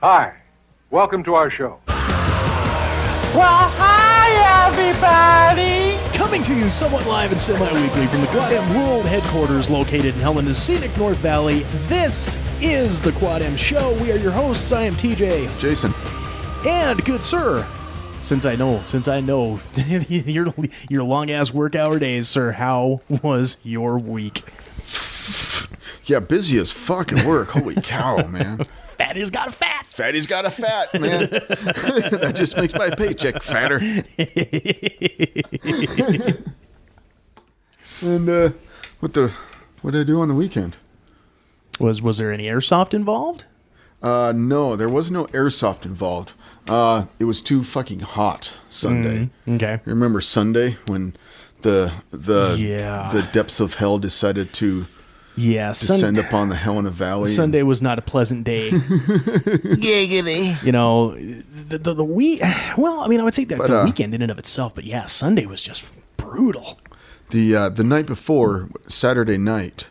Hi, welcome to our show. Well, hi, everybody! Coming to you somewhat live and semi-weekly from the Quad M World Headquarters located in Helena's scenic North Valley, this is the Quad M Show. We are your hosts. I am TJ. Jason. And, good sir, since I know your long-ass work hour days, sir, how was your week? Yeah, busy as fucking work. Holy cow, man. Fatty's got a fat. Fatty's got a fat, man. That just makes my paycheck fatter. And what did I do on the weekend? Was there any airsoft involved? No, there was no airsoft involved. It was too fucking hot Sunday. Okay. Remember Sunday when the depths of hell decided to descend upon the Helena Valley? Sunday was not a pleasant day. Giggity. You know, the week. Well, I mean, I would say that the weekend in and of itself, but yeah, Sunday was just brutal. The night before, Saturday night,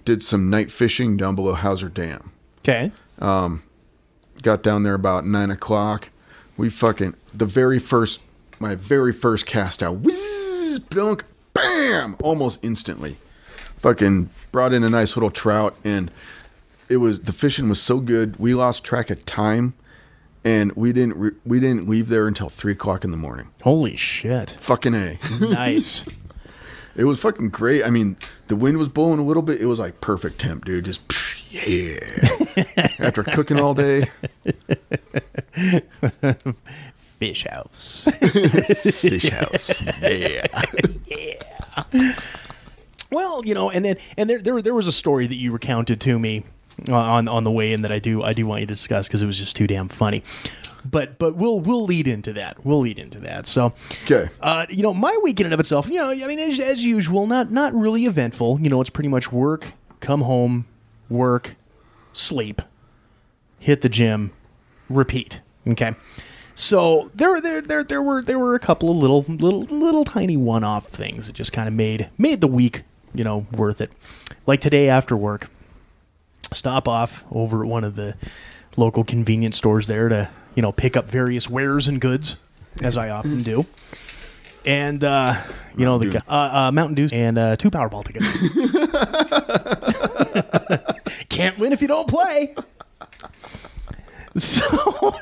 did some night fishing down below Hauser Dam. Okay. Got down there about 9 o'clock. We fucking my very first cast out. Whiz, plunk, bam! Almost instantly. Fucking brought in a nice little trout, and the fishing was so good. We lost track of time, and we didn't leave there until 3 o'clock in the morning. Holy shit! Fucking A. Nice. It was fucking great. I mean, the wind was blowing a little bit. It was like perfect temp, dude. Just yeah. After cooking all day. Fish house. Fish house. Yeah. Yeah. Well, you know, and there was a story that you recounted to me on the way in that I do want you to discuss because it was just too damn funny. But we'll lead into that. So, okay. You know, my weekend in of itself, you know, I mean, as usual, not really eventful. You know, it's pretty much work, come home, work, sleep, hit the gym, repeat. Okay. So there were a couple of little tiny one-off things that just kind of made the week, you know, worth it. Like today after work, stop off over at one of the local convenience stores there to, you know, pick up various wares and goods, as I often do. And, you know, the Mountain Dew and 2 Powerball tickets. Can't win if you don't play. So...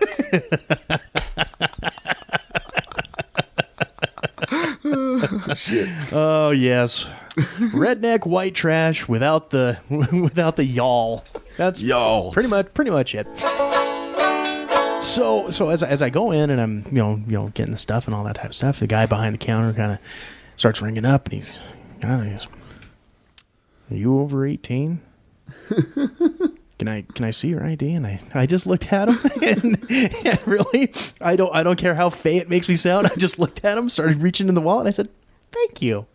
Shit. Oh yes, redneck white trash without the y'all. That's y'all. Pretty much it. So as I go in and I'm you know getting the stuff and all that type of stuff, the guy behind the counter kind of starts ringing up and he's "Are you over 18? Can I see your ID?" And I just looked at him, and really, I don't care how fey it makes me sound. I just looked at him, started reaching in the wallet, and I said, "Thank you."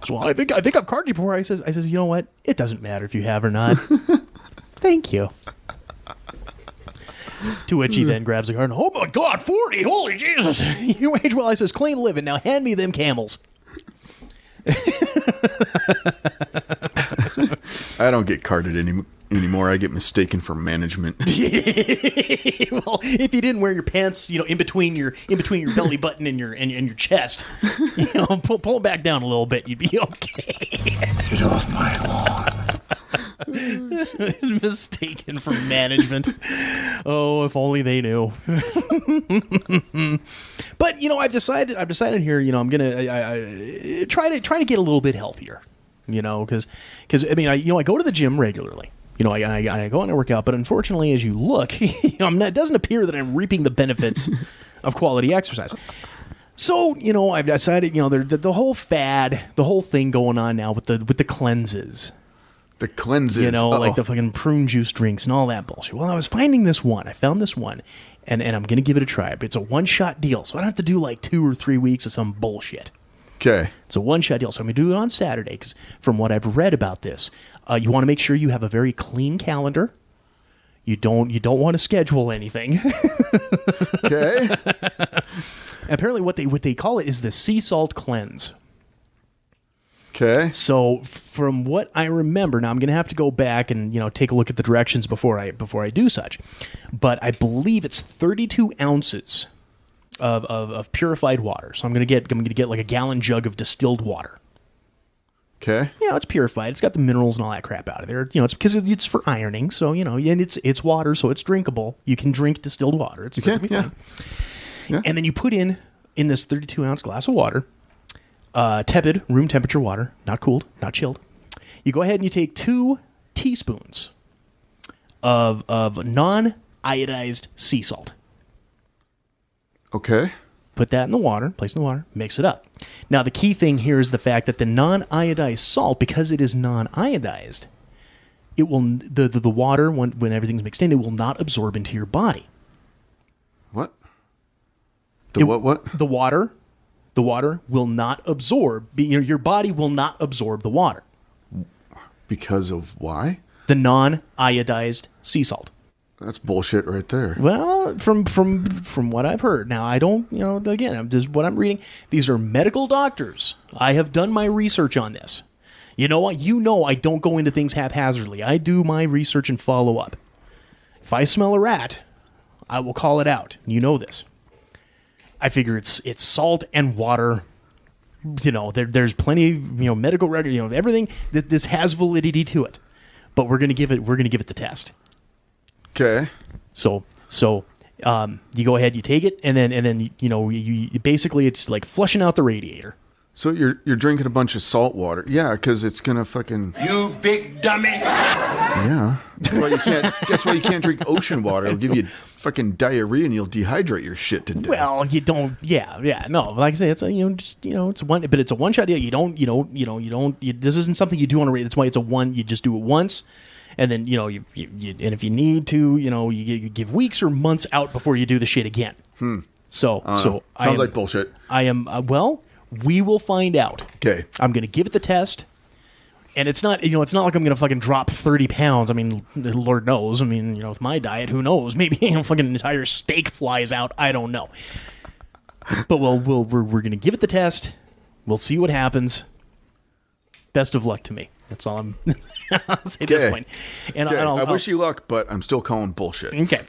So I think I've carded you before. I says, you know what? It doesn't matter if you have or not. Thank you. To which he then grabs the card and, "Oh my God, 40! Holy Jesus! You age well." I says, "Clean living. Now hand me them camels." I don't get carded anymore. I get mistaken for management. Well, if you didn't wear your pants, you know, in between your belly button and your chest, you know, pull them back down a little bit, you'd be okay. Get off my lawn. Mistaken for management. Oh, if only they knew. But you know, I've decided here. You know, I'm gonna try to get a little bit healthier. You know, because I mean, I go to the gym regularly. You know, I go and I work out, but unfortunately, as you look, you know, it doesn't appear that I'm reaping the benefits of quality exercise. So, you know, I've decided, you know, the whole fad, the whole thing going on now with the cleanses. The cleanses. You know, like the fucking prune juice drinks and all that bullshit. Well, I was finding this one. I found this one, and I'm going to give it a try. But it's a one-shot deal, so I don't have to do like 2 or 3 weeks of some bullshit. Okay. It's a one-shot deal, so I'm going to do it on Saturday, because from what I've read about this, you want to make sure you have a very clean calendar. You don't want to schedule anything. Okay. Apparently what they call it is the sea salt cleanse. Okay. So from what I remember, now I'm going to have to go back and take a look at the directions before I do such, but I believe it's 32 ounces of purified water. So I'm going to get like a gallon jug of distilled water. Okay. Yeah, it's purified. It's got the minerals and all that crap out of there. It's because it's for ironing. So and it's water, so it's drinkable. You can drink distilled water. It's perfectly fine. Yeah. And then you put in this 32 ounce glass of water. Tepid, room temperature water, not cooled, not chilled. You go ahead and you take 2 teaspoons of non-iodized sea salt. Okay. Put that in the water, place in the water, mix it up. Now, the key thing here is the fact that the non-iodized salt, because it is non-iodized, it will the water, when everything's mixed in, it will not absorb into your body. What? What? The water will not absorb. Your body will not absorb the water. Because of why? The non-iodized sea salt. That's bullshit right there. Well, from what I've heard. Now, I don't, again, I'm just what I'm reading. These are medical doctors. I have done my research on this. You know what? I don't go into things haphazardly. I do my research and follow up. If I smell a rat, I will call it out. You know this. I figure it's salt and water. There's plenty of medical record. Everything. This has validity to it, but we're gonna give it the test. Okay. So you go ahead, you take it, and then you basically it's like flushing out the radiator. So you're drinking a bunch of salt water. Yeah, because it's gonna fucking. You big dummy. Yeah. That's why you can't drink ocean water. It'll give you fucking diarrhea and you'll dehydrate your shit to death. Well, you don't. Yeah. No, like I say, it's it's one, but it's a one shot deal. You don't. This isn't something you do on a rate. That's why it's a one. You just do it once. And then, you and if you need to, you give weeks or months out before you do the shit again. So sounds like bullshit. I am, we will find out. Okay. I'm going to give it the test. And it's not, it's not like I'm going to fucking drop 30 pounds. I mean, Lord knows. I mean, with my diet, who knows? Maybe fucking an entire steak flies out. I don't know. But we're going to give it the test. We'll see what happens. Best of luck to me. That's all I'll say at this point. And I wish you luck, but I'm still calling bullshit. Okay.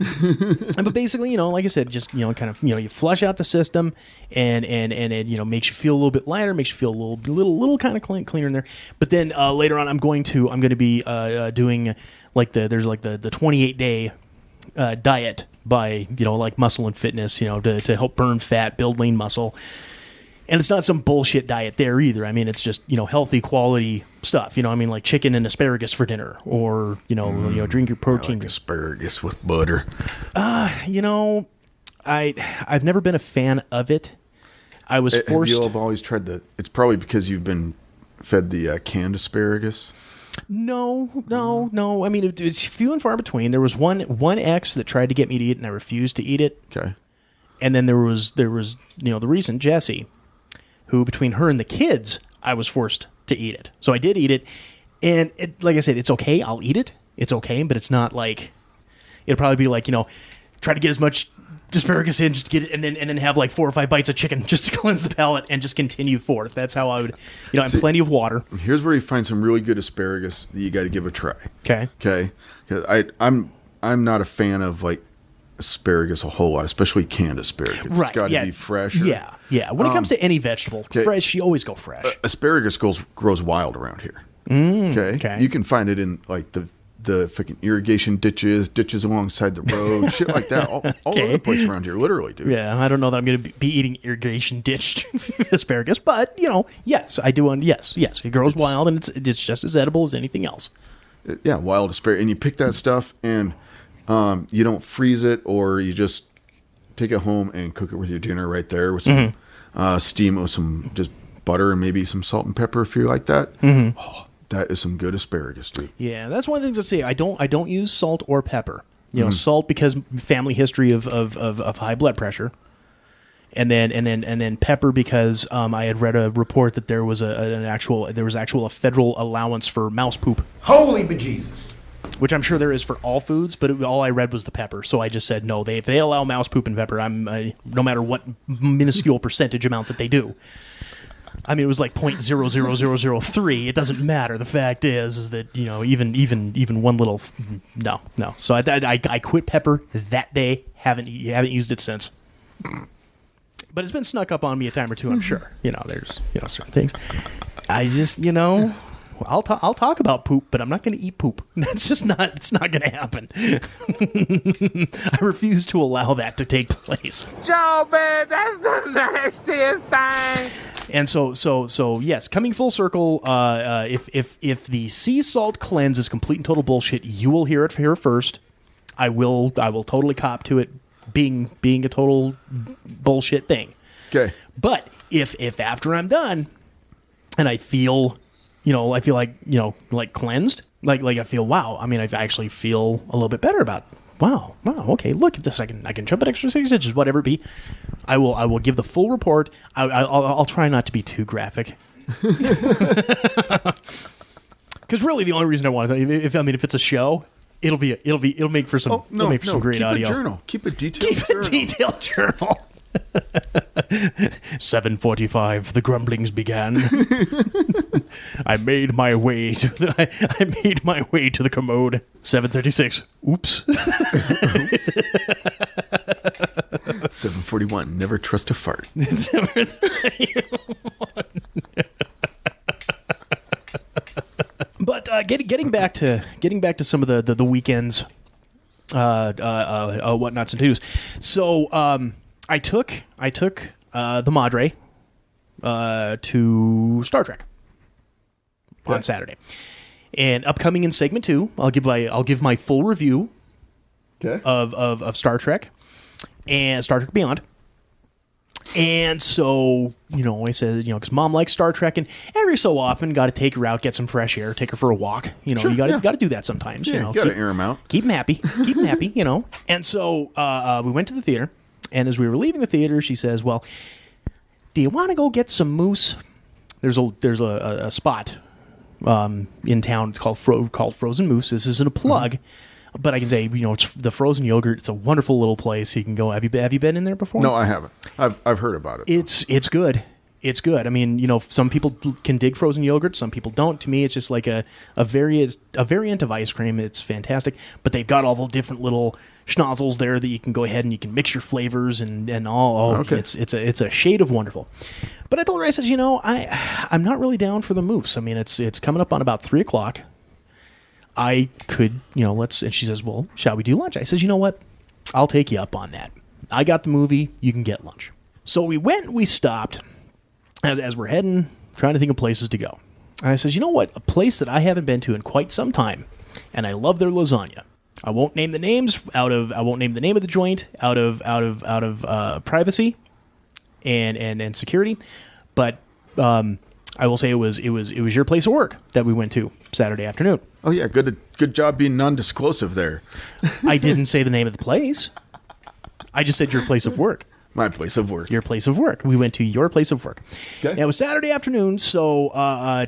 But basically, like I said, just, kind of, you flush out the system and it, makes you feel a little bit lighter, makes you feel a little kind of cleaner in there. But then later on, I'm going to be doing there's the 28-day diet by, like Muscle and Fitness, to help burn fat, build lean muscle. And it's not some bullshit diet there either. I mean, it's just, healthy quality stuff. Like chicken and asparagus for dinner or, drink your protein. I like asparagus with butter. I've never been a fan of it. I was forced. Have you always tried it's probably because you've been fed the canned asparagus. No. I mean, it's few and far between. There was one ex that tried to get me to eat it and I refused to eat it. Okay. And then there was, the recent Jessie, who between her and the kids, I was forced to eat it. So I did eat it. And like I said, it's okay. I'll eat it. It's okay. But it's not like, it'll probably be like, try to get as much asparagus in, just to get it, and then have like 4 or 5 bites of chicken just to cleanse the palate and just continue forth. That's how I would, and plenty of water. Here's where you find some really good asparagus that you got to give a try. Okay. Okay. Because I'm not a fan of like asparagus a whole lot, especially canned asparagus. Right. It's got to be fresh. Yeah. When it comes to any vegetable, fresh, you always go fresh. Asparagus grows wild around here. Okay. You can find it in like the fucking irrigation ditches alongside the road, shit like that, all over the place around here, literally, dude. Yeah, I don't know that I'm going to be eating irrigation ditched asparagus, but yes, I do. Yes, it grows wild, and it's just as edible as anything else. Yeah, wild asparagus, and you pick that stuff, and you don't freeze it, or you just take it home and cook it with your dinner right there with some steam with some just butter and maybe some salt and pepper if you like that. Oh, that is some good asparagus, dude. Yeah, that's one of the things I say. I don't use salt or pepper. Salt because family history of high blood pressure, and then pepper because I had read a report that there was a federal allowance for mouse poop. Holy bejesus. Which I'm sure there is for all foods, but all I read was the pepper. So I just said no. If they allow mouse poop and pepper, I'm no matter what minuscule percentage amount that they do. I mean, it was like 0.00003. It doesn't matter. The fact is that, you know, even one little, no. So I quit pepper that day. Haven't used it since. But it's been snuck up on me a time or two, I'm sure. You know, there's, you know, certain things. I just, you know, I'll talk about poop, but I'm not going to eat poop. That's just not, it's not going to happen. I refuse to allow that to take place. Joe, man, that's the nastiest thing. And so yes, coming full circle, if the sea salt cleanse is complete and total bullshit, you will hear it here first. I will totally cop to it being a total bullshit thing. Okay. But if after I'm done and I feel like, you know, like cleansed, like I feel, wow, I mean, I actually feel a little bit better about, wow, okay, look at this, I can jump an extra 6 inches, whatever it be. I will give the full report. I'll try not to be too graphic. Because really the only reason I want to, if it's a show, it'll make for some some great audio. Keep a journal. Keep a detailed Keep journal. a detailed journal. 7:45. The grumblings began. I made my way to the commode. 7:36. Oops. 7:41. Never trust a fart. But getting back to some of the weekends, whatnots and to-dos. So I took the Madre to Star Trek on Saturday, and upcoming in segment 2, I'll give my full review of Star Trek and Star Trek Beyond. And so, you know, I said, you know, because Mom likes Star Trek, and every so often, got to take her out, get some fresh air, take her for a walk. You know, sure, you got to do that sometimes. Yeah, you know, got to air them out. Keep them happy. You know. And so we went to the theater, and as we were leaving the theater, she says, "Well, do you want to go get some moose? There's a spot in town. It's called Frozen Moose. This isn't a plug." But I can say, you know, it's the frozen yogurt. It's a wonderful little place. You can go. Have you been in there before? No, I haven't. I've heard about it. It's good. It's good. I mean, you know, some people can dig frozen yogurt. Some people don't. To me, it's just like a variant of ice cream. It's fantastic. But they've got all the different little schnozzles there that you can go ahead and you can mix your flavors and all. Okay. It's a shade of wonderful. But I told her, I said, you know, I'm not really down for the moose. I mean, it's coming up on about 3:00. I could, you know, and she says, well, shall we do lunch? I says, you know what? I'll take you up on that. I got the movie. You can get lunch. So we stopped as we're heading, trying to think of places to go. And I says, you know what? A place that I haven't been to in quite some time, and I love their lasagna. I won't name the names I won't name the name of the joint out of privacy and security, but I will say it was your place of work that we went to Saturday afternoon. Oh yeah, good job being non-disclosive there. I didn't say the name of the place. I just said your place of work. My place of work. Your place of work. We went to your place of work. Okay. It was Saturday afternoon, so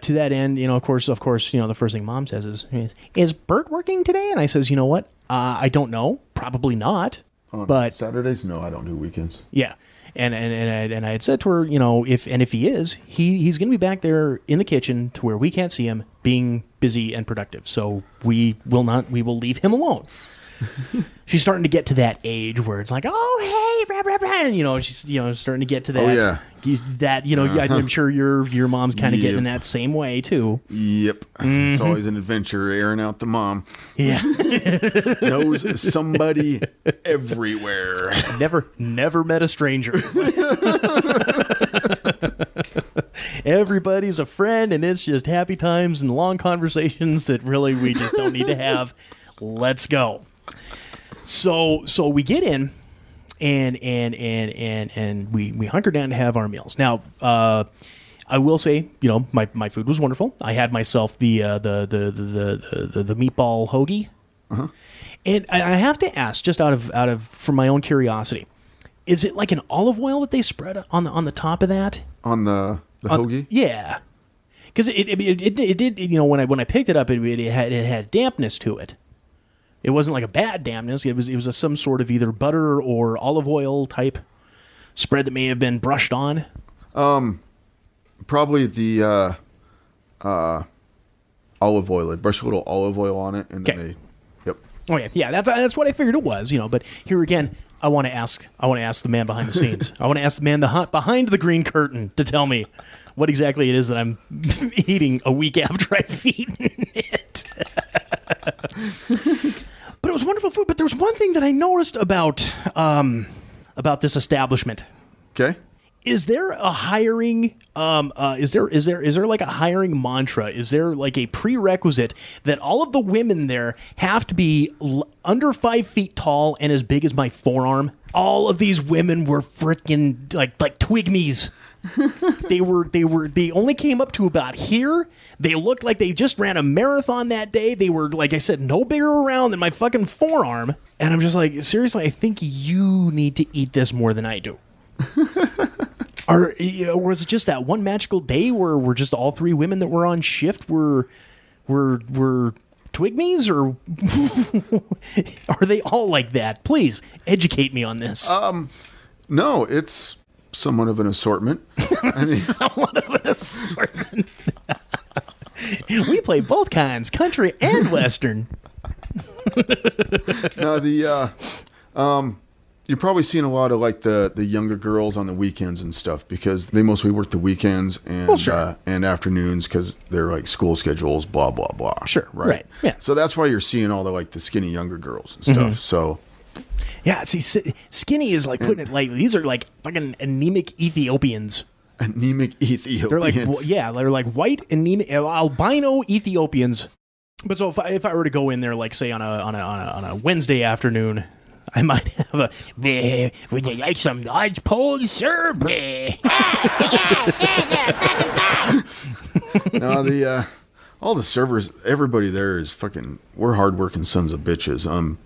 to that end, you know, of course, you know, the first thing Mom says is Bert working today? And I says, you know what? I don't know. Probably not. But Saturdays? No, I don't do weekends. Yeah. And I had said to her, you know, if he is, he's going to be back there in the kitchen to where we can't see him, being busy and productive. So we will leave him alone. She's starting to get to that age where it's like, oh hey, blah, blah, blah. And, you know, she's, you know, starting to get to that. Oh yeah. That, you know, I'm sure your mom's kind of getting in that same way too. Yep. Mm-hmm. It's always an adventure airing out the mom. Yeah. Knows somebody everywhere. Never met a stranger. Everybody's a friend, and it's just happy times and long conversations that really we just don't need to have. Let's go. So we get in. And we hunker down to have our meals. Now, I will say, you know, my food was wonderful. I had myself the meatball hoagie, and I have to ask, just out of from my own curiosity, is it like an olive oil that they spread on the top of that? On the hoagie? Yeah, because it did. You know, when I picked it up, it had dampness to it. It wasn't like a bad dampness. It was some sort of either butter or olive oil type spread that may have been brushed on. Probably the olive oil. They brush a little olive oil on it, and then Okay. they. Yep. Oh yeah, that's what I figured it was, But here again, I want to ask the man behind the scenes. I want to ask the man behind the green curtain to tell me what exactly it is that I'm eating a week after I've eaten it. But it was wonderful food. But there was one thing that I noticed about this establishment. Okay. Is there a hiring? Is there like a hiring mantra? Is there like a prerequisite that all of the women there have to be under 5 feet tall and as big as my forearm? All of these women were freaking like twigmies. They only came up to about here. They looked like they just ran a marathon that day. They were, like I said, no bigger around than my fucking forearm. And I'm just like, seriously, I think you need to eat this more than I do. Or was it just that one magical day where just all 3 women that were on shift were twigmies, or are they all like that? Please educate me on this. No, it's somewhat of an assortment. I mean, Somewhat of an assortment. We play both kinds, country and western. no, you're probably seeing a lot of like the younger girls on the weekends and stuff, because they mostly work the weekends and and afternoons because they're like school schedules, blah blah blah. Sure, right, yeah. So that's why you're seeing all the skinny younger girls and stuff. So Yeah, see, skinny is like putting it lightly. These are like fucking anemic Ethiopians. anemic Ethiopians. They're like, they're like white anemic albino Ethiopians. But so if I were to go in there, like say on a Wednesday afternoon, I might have a, would you like some large Polish syrup? No, all the servers, everybody there is fucking. We're hardworking sons of bitches.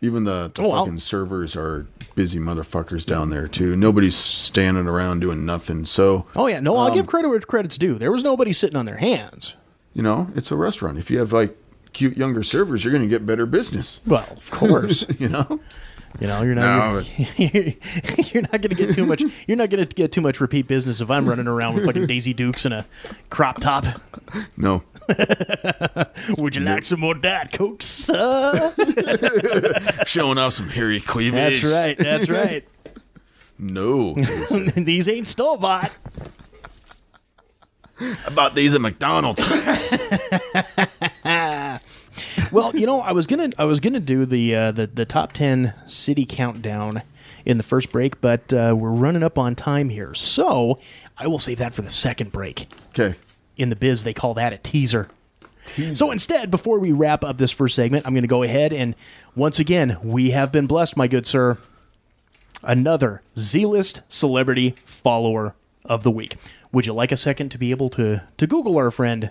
Even the fucking servers are busy motherfuckers down there too. Nobody's standing around doing nothing. So I'll give credit where credit's due. There was nobody sitting on their hands. It's a restaurant. If you have like cute younger servers, you're going to get better business. Well, of course. You're not. You're not going to get too much. You're not going to get too much repeat business if I'm running around with fucking Daisy Dukes and a crop top. No. Would you like some more Diet Coke, sir? Showing off some hairy cleavage. That's right. No. These ain't store-bought. I bought these at McDonald's. Well, I was gonna do the top 10 city countdown in the first break, but we're running up on time here, so I will save that for the second break. Okay. In the biz, they call that a teaser. So instead, before we wrap up this first segment, I'm going to go ahead and once again, we have been blessed, my good sir. Another Z-list celebrity follower of the week. Would you like a second to be able to Google our friend?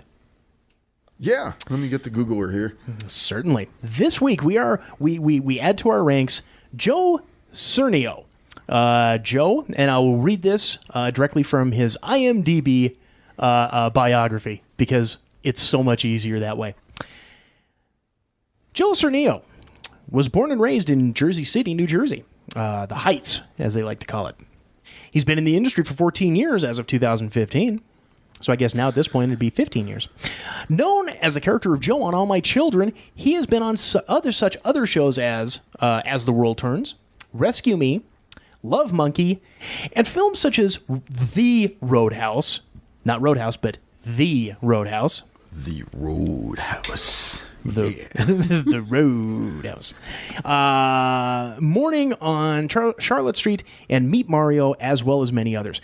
Yeah, let me get the Googler here. Certainly. This week we add to our ranks Joe Cernio. Joe, and I will read this directly from his IMDb biography because it's so much easier that way. Joe Cernio was born and raised in Jersey City, New Jersey, the Heights, as they like to call it. He's been in the industry for 14 years as of 2015. So I guess now at this point it'd be 15 years. Known as the character of Joe on All My Children, he has been on such other shows as The World Turns, Rescue Me, Love Monkey, and films such as The Roadhouse. Not Roadhouse, but The Roadhouse. The Roadhouse. The Roadhouse. Morning on Charlotte Street and Meet Mario, as well as many others.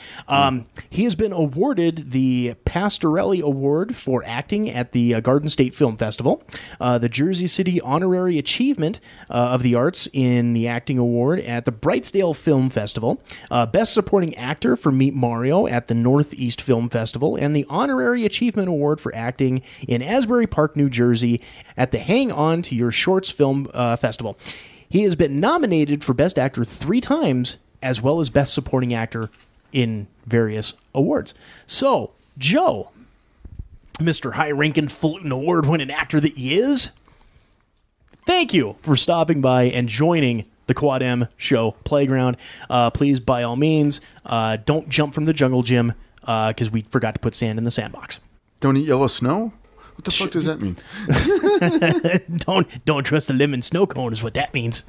He has been awarded the Pastorelli Award for acting at the Garden State Film Festival, the Jersey City Honorary Achievement of the Arts in the Acting Award at the Brightsdale Film Festival, Best Supporting Actor for Meet Mario at the Northeast Film Festival, and the Honorary Achievement Award for acting in Asbury Park, New Jersey, at the Hang On to Your Shorts Film Festival. He has been nominated for Best Actor 3 times, as well as Best Supporting Actor in various awards. So, Joe, Mr. High-ranking, falutin' award-winning actor that he is, thank you for stopping by and joining the Quad M Show Playground. Please, by all means, don't jump from the jungle gym. because we forgot to put sand in the sandbox. Don't eat yellow snow? What the fuck does that mean? Don't trust a lemon snow cone is what that means.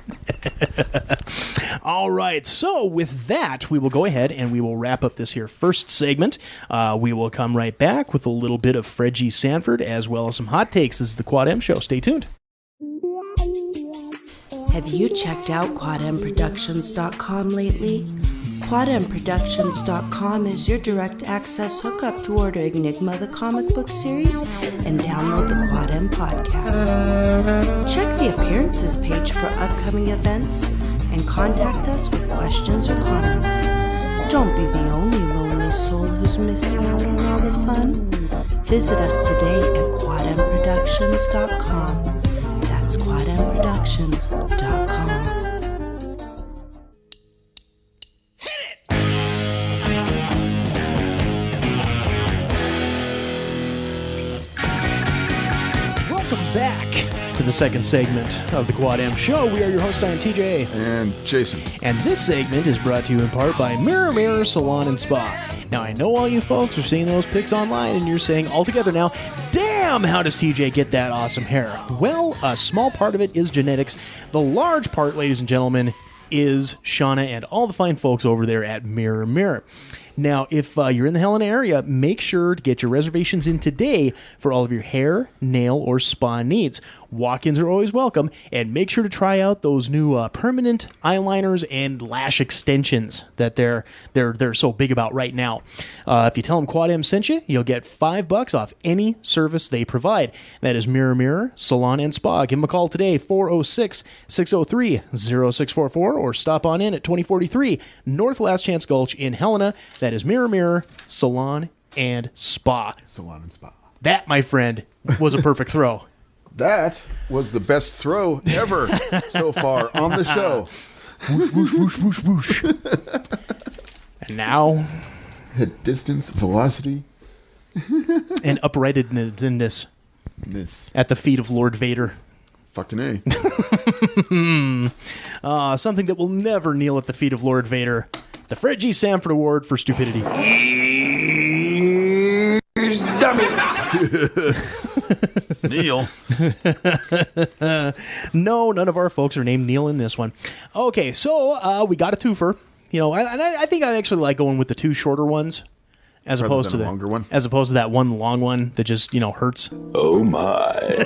All right, so with that, we will go ahead and we will wrap up this here first segment. We will come right back with a little bit of Fred G. Sanford as well as some hot takes. This is the Quad M Show. Stay tuned. Have you checked out QuadMProductions.com lately? QuadMProductions.com is your direct access hookup to order Enigma the comic book series and download the Quad M podcast. Check the appearances page for upcoming events and contact us with questions or comments. Don't be the only lonely soul who's missing out on all the fun. Visit us today at QuadMProductions.com. That's QuadMProductions.com. Back to the second segment of the Quad M Show. We are your hosts, I am TJ. And Jason. And this segment is brought to you in part by Mirror Mirror Salon and Spa. Now, I know all you folks are seeing those pics online and you're saying all together now, damn, how does TJ get that awesome hair? Well, a small part of it is genetics. The large part, ladies and gentlemen, is Shauna and all the fine folks over there at Mirror Mirror. Now, if you're in the Helena area, make sure to get your reservations in today for all of your hair, nail, or spa needs. Walk-ins are always welcome, and make sure to try out those new permanent eyeliners and lash extensions that they're so big about right now. If you tell them Quad M sent you, you'll get $5 off any service they provide. That is Mirror Mirror Salon and Spa. Give them a call today, 406-603-0644, or stop on in at 2043 North Last Chance Gulch in Helena. That is Mirror Mirror Salon and Spa. Salon and Spa. That, my friend, was a perfect throw. That was the best throw ever so far on the show. Whoosh, whoosh, whoosh, whoosh, whoosh. And now... At distance, velocity. And uprightedness at the feet of Lord Vader. Fucking A. Something that will never kneel at the feet of Lord Vader. The Fred G. Sanford Award for Stupidity. Neil. No, none of our folks are named Neil in this one. Okay, so we got a twofer. You know, I think I actually like going with the two shorter ones as Rather opposed than to a longer one? as opposed to that one long one that just, you know, hurts. Oh my.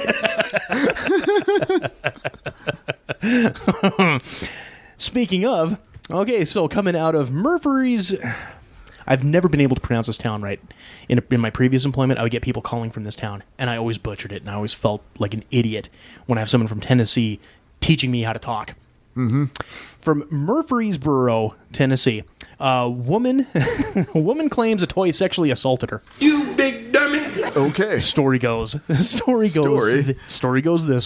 Speaking of, okay, so coming out of Murphy's, I've never been able to pronounce this town right. In my previous employment, I would get people calling from this town, and I always butchered it, and I always felt like an idiot when I have someone from Tennessee teaching me how to talk. Mm-hmm. From Murfreesboro, Tennessee, a woman claims a toy sexually assaulted her. You big dummy. Okay. Story goes this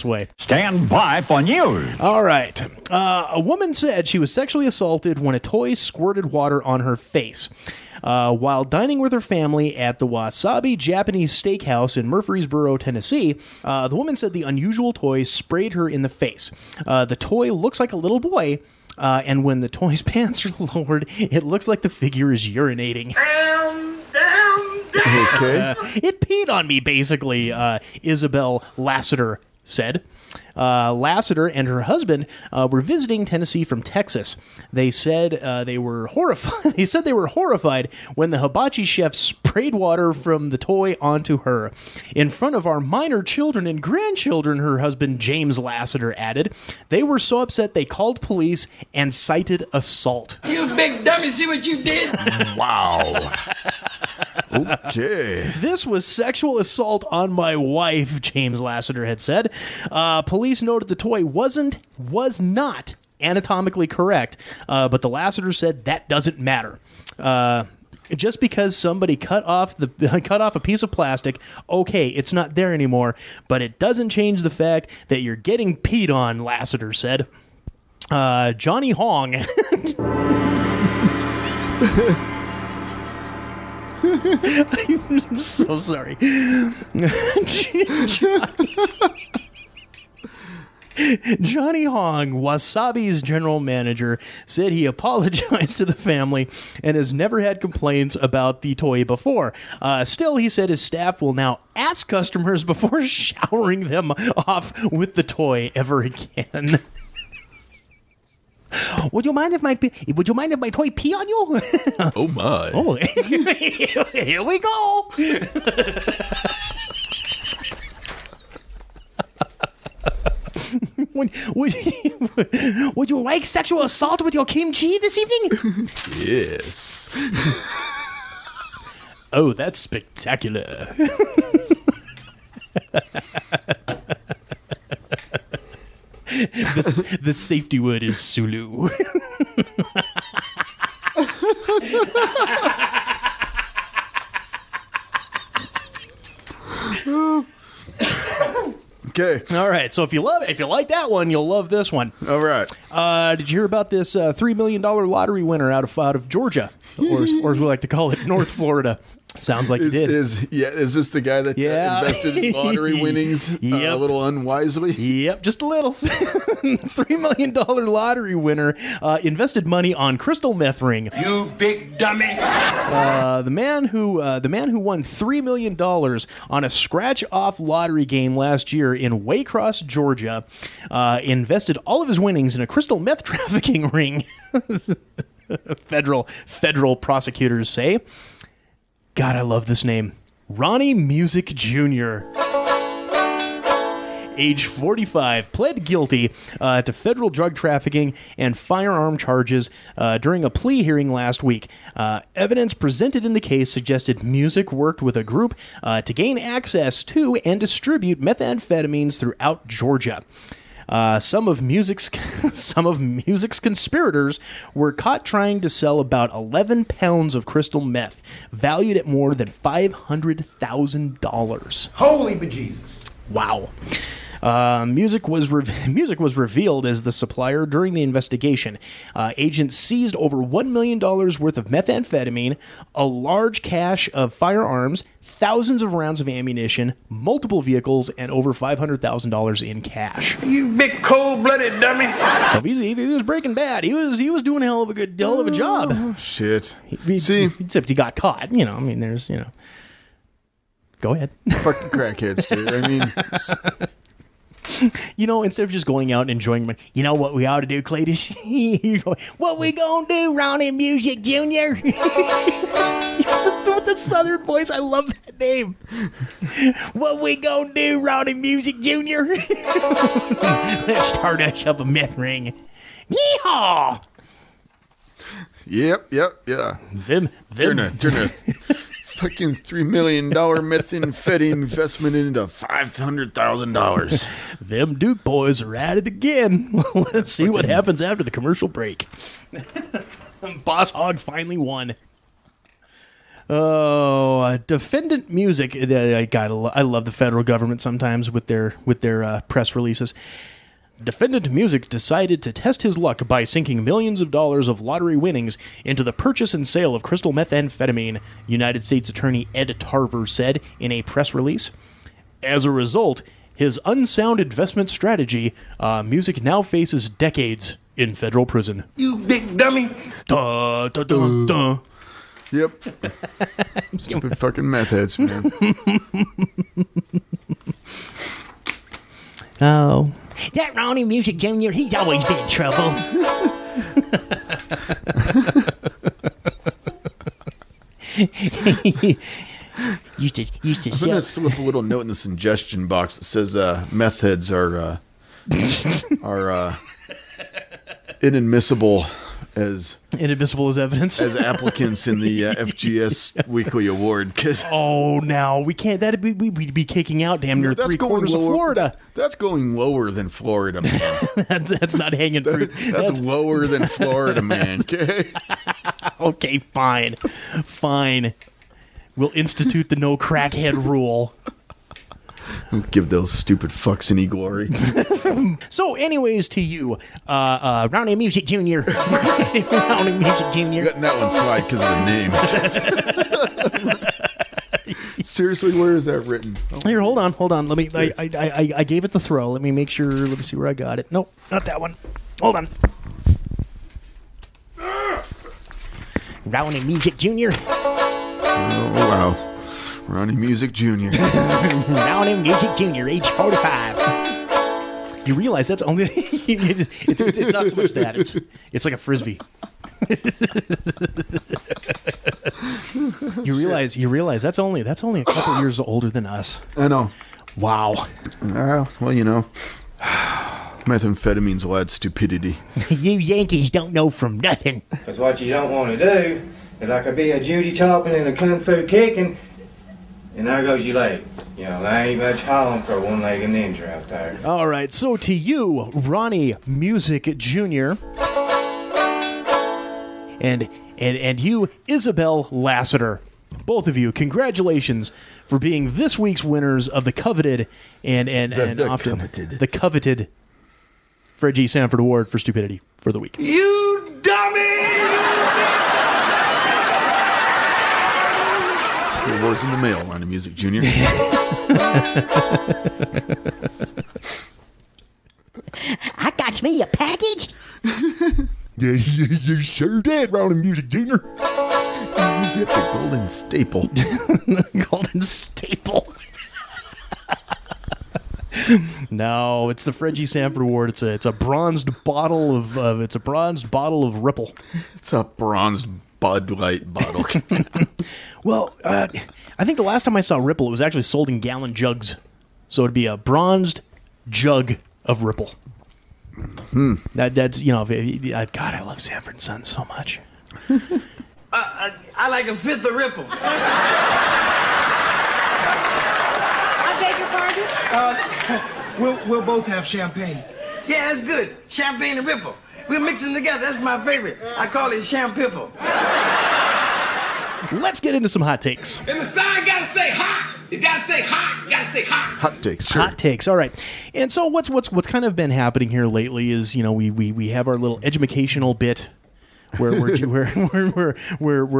way. Stand by for news. All right. A woman said she was sexually assaulted when a toy squirted water on her face. While dining with her family at the Wasabi Japanese Steakhouse in Murfreesboro, Tennessee, the woman said the unusual toy sprayed her in the face. The toy looks like a little boy, and when the toy's pants are lowered, it looks like the figure is urinating. Okay. It peed on me, basically, Isabel Lassiter said. Lassiter and her husband were visiting Tennessee from Texas. They said they were horrified. They said they were horrified when the hibachi chef sprayed water from the toy onto her. In front of our minor children and grandchildren, her husband James Lassiter added. They were so upset they called police and cited assault. You big dummy, see what you did? Wow. Okay. This was sexual assault on my wife, James Lassiter had said. Police noted the toy was not anatomically correct, but the Lassiter said that doesn't matter. Just because somebody cut off a piece of plastic, okay, it's not there anymore, but it doesn't change the fact that you're getting peed on, Lassiter said. Johnny Hong. I'm so sorry. Johnny Hong, Wasabi's general manager, said he apologized to the family and has never had complaints about the toy before. Still, he said his staff will now ask customers before showering them off with the toy ever again. Would you mind if my toy pee on you? Oh my. Oh, here we go. Would you like sexual assault with your kimchi this evening? Yes. Oh, that's spectacular. The safety word is Sulu. Okay. All right, so if you like that one, you'll love this one. All right. Did you hear about this $3 million lottery winner out of Georgia, or as we like to call it, North Florida? Sounds like you did. Is this the guy that invested in lottery winnings a little unwisely? Yep, just a little. $3 million lottery winner invested money on crystal meth ring. You big dummy. The man who won $3 million on a scratch-off lottery game last year in Waycross, Georgia, invested all of his winnings in a crystal meth trafficking ring. Federal prosecutors say. God, I love this name. Ronnie Music Jr., age 45, pled guilty to federal drug trafficking and firearm charges during a plea hearing last week. Evidence presented in the case suggested Music worked with a group to gain access to and distribute methamphetamines throughout Georgia. Some of Music's conspirators were caught trying to sell about 11 pounds of crystal meth, valued at more than $500,000. Holy bejesus. Wow. Music was revealed as the supplier during the investigation. Agents seized over $1 million worth of methamphetamine, a large cache of firearms, thousands of rounds of ammunition, multiple vehicles, and over $500,000 in cash. You big cold-blooded dummy. So if he was breaking bad. He was doing a hell of a job. Oh, shit. See, except he got caught. There's Go ahead. Fucking crackheads, dude. I mean. Instead of just going out and enjoying, what we ought to do, Cletus? What we gonna do, Ronnie Music Jr.? With the southern voice, I love that name. What we gonna do, Ronnie Music Jr.? Let's start us up a meth ring. Yeehaw! Yep, yeah. Them. Turn a fucking $3 million methamphetamine investment into $500,000. Them Duke boys are at it again. Let's see what happens after the commercial break. Boss Hog finally won. Oh, defendant Music. I love the federal government sometimes with their press releases. Defendant Music decided to test his luck by sinking millions of dollars of lottery winnings into the purchase and sale of crystal methamphetamine, United States Attorney Ed Tarver said in a press release. As a result, his unsound investment strategy, Music now faces decades in federal prison. You big dummy. Duh, duh, duh, duh. Yep. Stupid fucking meth heads, man. Oh. That Ronnie Music Jr., he's always been in trouble. used to I'm going to slip a little note in the suggestion box that says meth heads are inadmissible as evidence as applicants in the FGS Weekly Award. Now we can't. We'd be kicking out damn near 3/4 of Florida. That's going lower than Florida, man. that's not hanging fruit. That's lower than Florida, man. Okay. Okay, fine. We'll institute the no crackhead rule. Don't give those stupid fucks any glory. So, anyways, to you, Ronnie Music Jr. Ronnie Music Jr. Letting that one slide because of the name. Seriously, where is that written? Oh, Here, hold on. Let me. I gave it the throw. Let me make sure. Let me see where I got it. Nope, not that one. Hold on. Ronnie Music Jr. oh wow. Ronnie Music Jr. Ronnie Music Jr. Age 45. You realize that's only. it's not so much that. It's like a frisbee. You realize that's only a couple years older than us. I know. Wow. Well, you know, methamphetamines will add stupidity. You Yankees don't know from nothing. Because what you don't want to do is I could be a Judy chopping and a kung fu kicking, and there goes your leg. You know, there ain't much hollering for a one-legged ninja out there. All right, so to you, Ronnie Music Jr. and you, Isabel Lassiter. Both of you, congratulations for being this week's winners of the coveted the coveted Fred G. Sanford Award for Stupidity for the week. You dummy! The award's in the mail, Ronnie Music Jr. I got me a package. Yeah, you sure did, Ronnie Music Jr. You get the golden staple. Golden staple. No, it's the Fred G. Sanford Award. It's a bronzed bottle of Ripple. It's a bronzed Bud Light bottle. Well, I think the last time I saw Ripple, it was actually sold in gallon jugs. So it'd be a bronzed jug of Ripple. That's, you know, God, I love Sanford & Sons so much. I like a fifth of Ripple. I beg your pardon? We'll both have champagne. Yeah, that's good. Champagne and Ripple. We'll mix them together. That's my favorite. I call it Champipple. Let's get into some hot takes. And the sign gotta say hot. You gotta say hot. You gotta say hot. Hot takes, sure. Hot takes. All right. And so what's kind of been happening here lately is, you know, we have our little educational bit where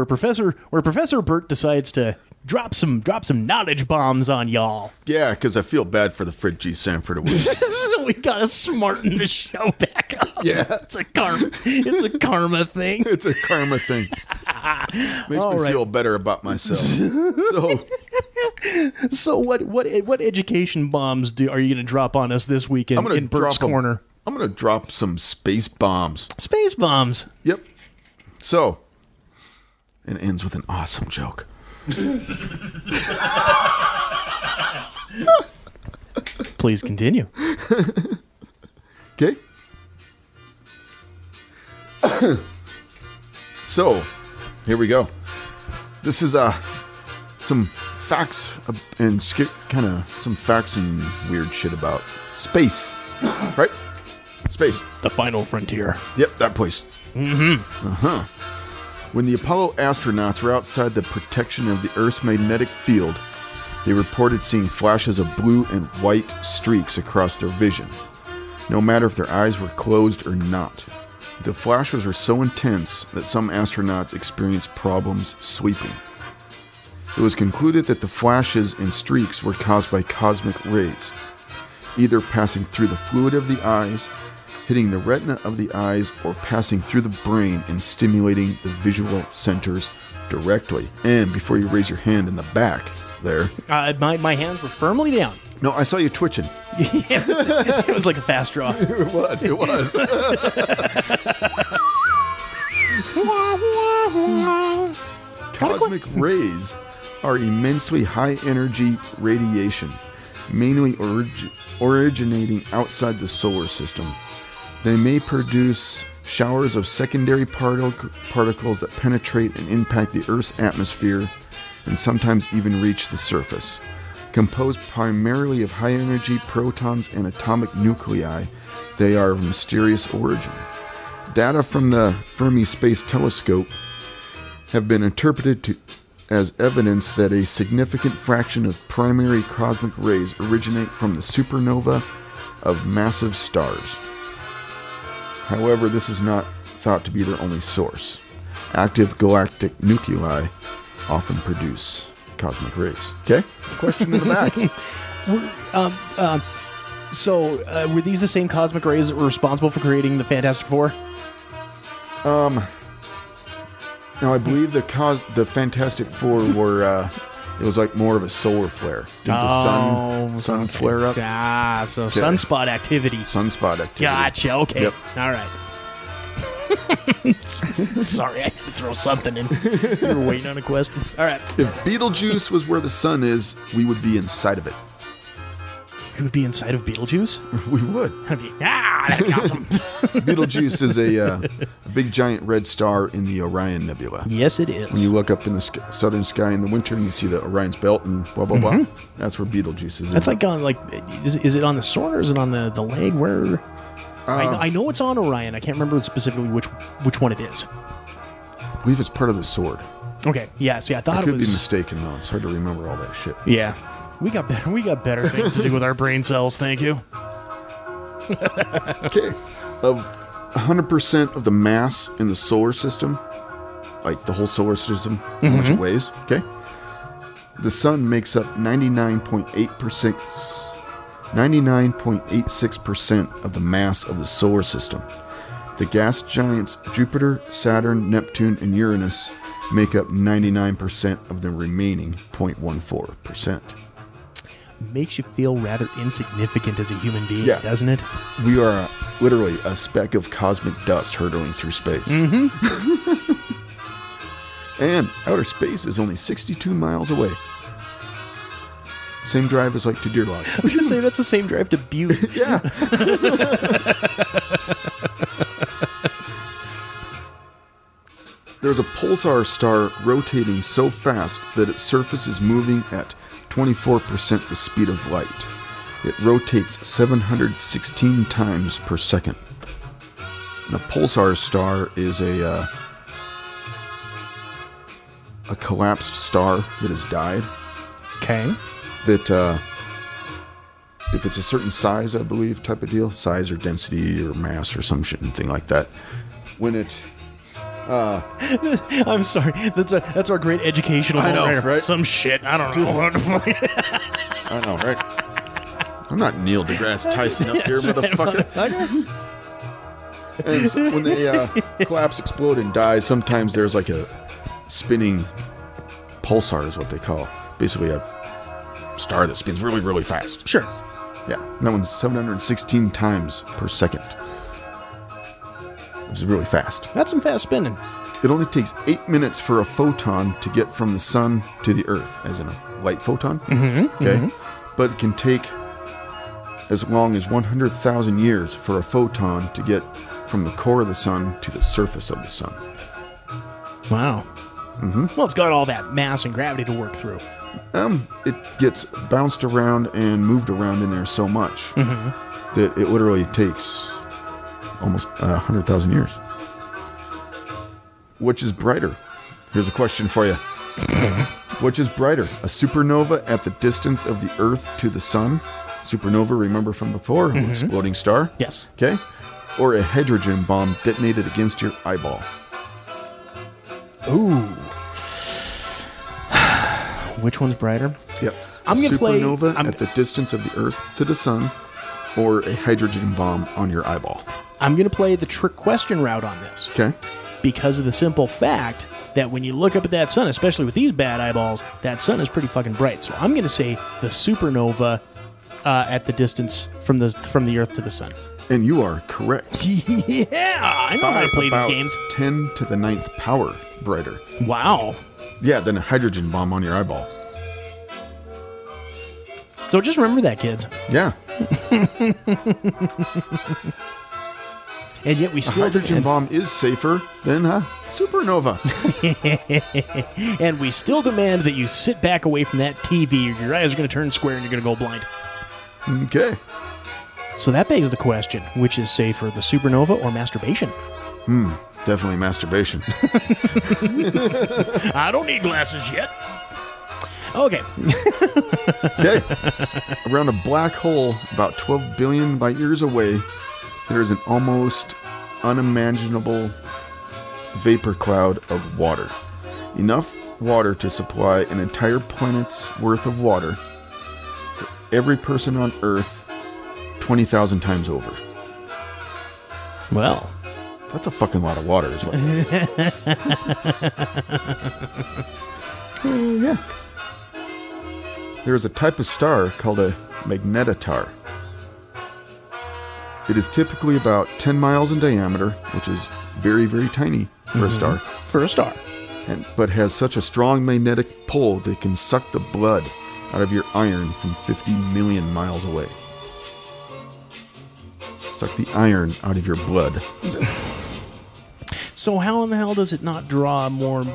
Professor Burt decides to drop some knowledge bombs on y'all. Yeah, because I feel bad for the Fred G. Sanford Award. So we gotta smarten the show back up. Yeah. It's a karma thing. It's a karma thing. Makes All me right. feel better about myself. So what education bombs are you gonna drop on us this week in Burt's Corner? I'm gonna drop some space bombs. Space bombs. Yep. So, it ends with an awesome joke. Please continue. Okay. So, here we go. This is some facts and some facts and weird shit about space. Right? Space. The final frontier. Yep, that place. Mm-hmm. Uh-huh. When the Apollo astronauts were outside the protection of the Earth's magnetic field, they reported seeing flashes of blue and white streaks across their vision, no matter if their eyes were closed or not. The flashes were so intense that some astronauts experienced problems sleeping. It was concluded that the flashes and streaks were caused by cosmic rays, either passing through the fluid of the eyes, hitting the retina of the eyes, or passing through the brain and stimulating the visual centers directly. And before you raise your hand in the back there. My hands were firmly down. No, I saw you twitching. It was like a fast draw. It was. Cosmic rays are immensely high energy radiation, mainly originating outside the solar system. They may produce showers of secondary particles that penetrate and impact the Earth's atmosphere and sometimes even reach the surface. Composed primarily of high-energy protons and atomic nuclei, they are of mysterious origin. Data from the Fermi Space Telescope have been interpreted as evidence that a significant fraction of primary cosmic rays originate from the supernova of massive stars. However, this is not thought to be their only source. Active galactic nuclei often produce cosmic rays. Okay? Question in the back. So, were these the same cosmic rays that were responsible for creating the Fantastic Four? Now, I believe the Fantastic Four were, it was like more of a solar flare. Didn't the sun flare up? So sunspot activity. Sunspot activity. Gotcha, okay. Yep. All right. Sorry, I had to throw something in. You were waiting on a question. All right. If Betelgeuse was where the sun is, we would be inside of it. You would be inside of Beetlejuice? We would. That'd be awesome. Betelgeuse is a big giant red star in the Orion Nebula. Yes, it is. When you look up in the southern sky in the winter and you see the Orion's belt and blah, blah, blah, that's where Betelgeuse is. That's like on, is it on the sword or is it on the leg? Where? I know it's on Orion. I can't remember specifically which one it is. I believe it's part of the sword. Okay, yeah, see, I thought I it was... could be mistaken, though. It's hard to remember all that shit. Yeah. We got better things to do with our brain cells, thank you. Okay. Of 100% of the mass in the solar system, like the whole solar system, how much it weighs, okay? The sun makes up 99.86% of the mass of the solar system. The gas giants Jupiter, Saturn, Neptune, and Uranus make up 99% of the remaining 0.14%. Makes you feel rather insignificant as a human being, Yeah. doesn't it? We are literally a speck of cosmic dust hurtling through space. And outer space is only 62 miles away. Same drive as like to Deer Lodge. I was going to say, that's the same drive to Butte. Yeah. There's a pulsar star rotating so fast that its surface is moving at 24% the speed of light. It rotates 716 times per second. And a pulsar star is a collapsed star that has died. Okay. That if it's a certain size, I believe, type of deal, size or density or mass or some shit and thing like that, when it I'm sorry. That's our great educational I know, moment right? Some shit. I don't know. I know, right? I'm not Neil deGrasse Tyson up here, motherfucker. And so when they collapse, explode, and die, sometimes there's like a spinning pulsar is what they call. Basically a star that spins really, really fast. Sure. Yeah. And that one's 716 times per second. Which is really fast. That's some fast spinning. It only takes 8 minutes for a photon to get from the sun to the earth, as in a light photon. Okay. But it can take as long as 100,000 years for a photon to get from the core of the sun to the surface of the sun. Wow. Well, it's got all that mass and gravity to work through. It gets bounced around and moved around in there so much that it literally takes almost 100,000 years. Which is brighter? Here's a question for you. Which is brighter? A supernova at the distance of the Earth to the sun? Supernova, remember from before? An exploding star? Yes. Okay. Or a hydrogen bomb detonated against your eyeball? Ooh. Which one's brighter? Yep. I'm going to play... Supernova at the distance of the Earth to the sun, or a hydrogen bomb on your eyeball? I'm going to play the trick question route on this. Okay. Because of the simple fact that when you look up at that sun, especially with these bad eyeballs, that sun is pretty fucking bright. So I'm going to say the supernova at the distance from the Earth to the sun. And you are correct. Yeah, I know how to play these games. 10 to the 9th power brighter. Wow. Yeah, than a hydrogen bomb on your eyeball. So just remember that, kids. Yeah. And yet we still... A hydrogen bomb is safer than a supernova. And we still demand that you sit back away from that TV or your eyes are going to turn square and you're going to go blind. Okay. So that begs the question, which is safer, the supernova or masturbation? Definitely masturbation. I don't need glasses yet. Okay. Okay. Around a black hole about 12 billion light years away, there is an almost unimaginable vapor cloud of water. Enough water to supply an entire planet's worth of water for every person on Earth 20,000 times over. Well, that's a fucking lot of water, is what. Yeah. There is a type of star called a magnetotar. It is typically about 10 miles in diameter, which is very, very tiny for a star. For a star. But has such a strong magnetic pull that it can suck the blood out of your iron from 50 million miles away. Suck the iron out of your blood. So how in the hell does it not draw more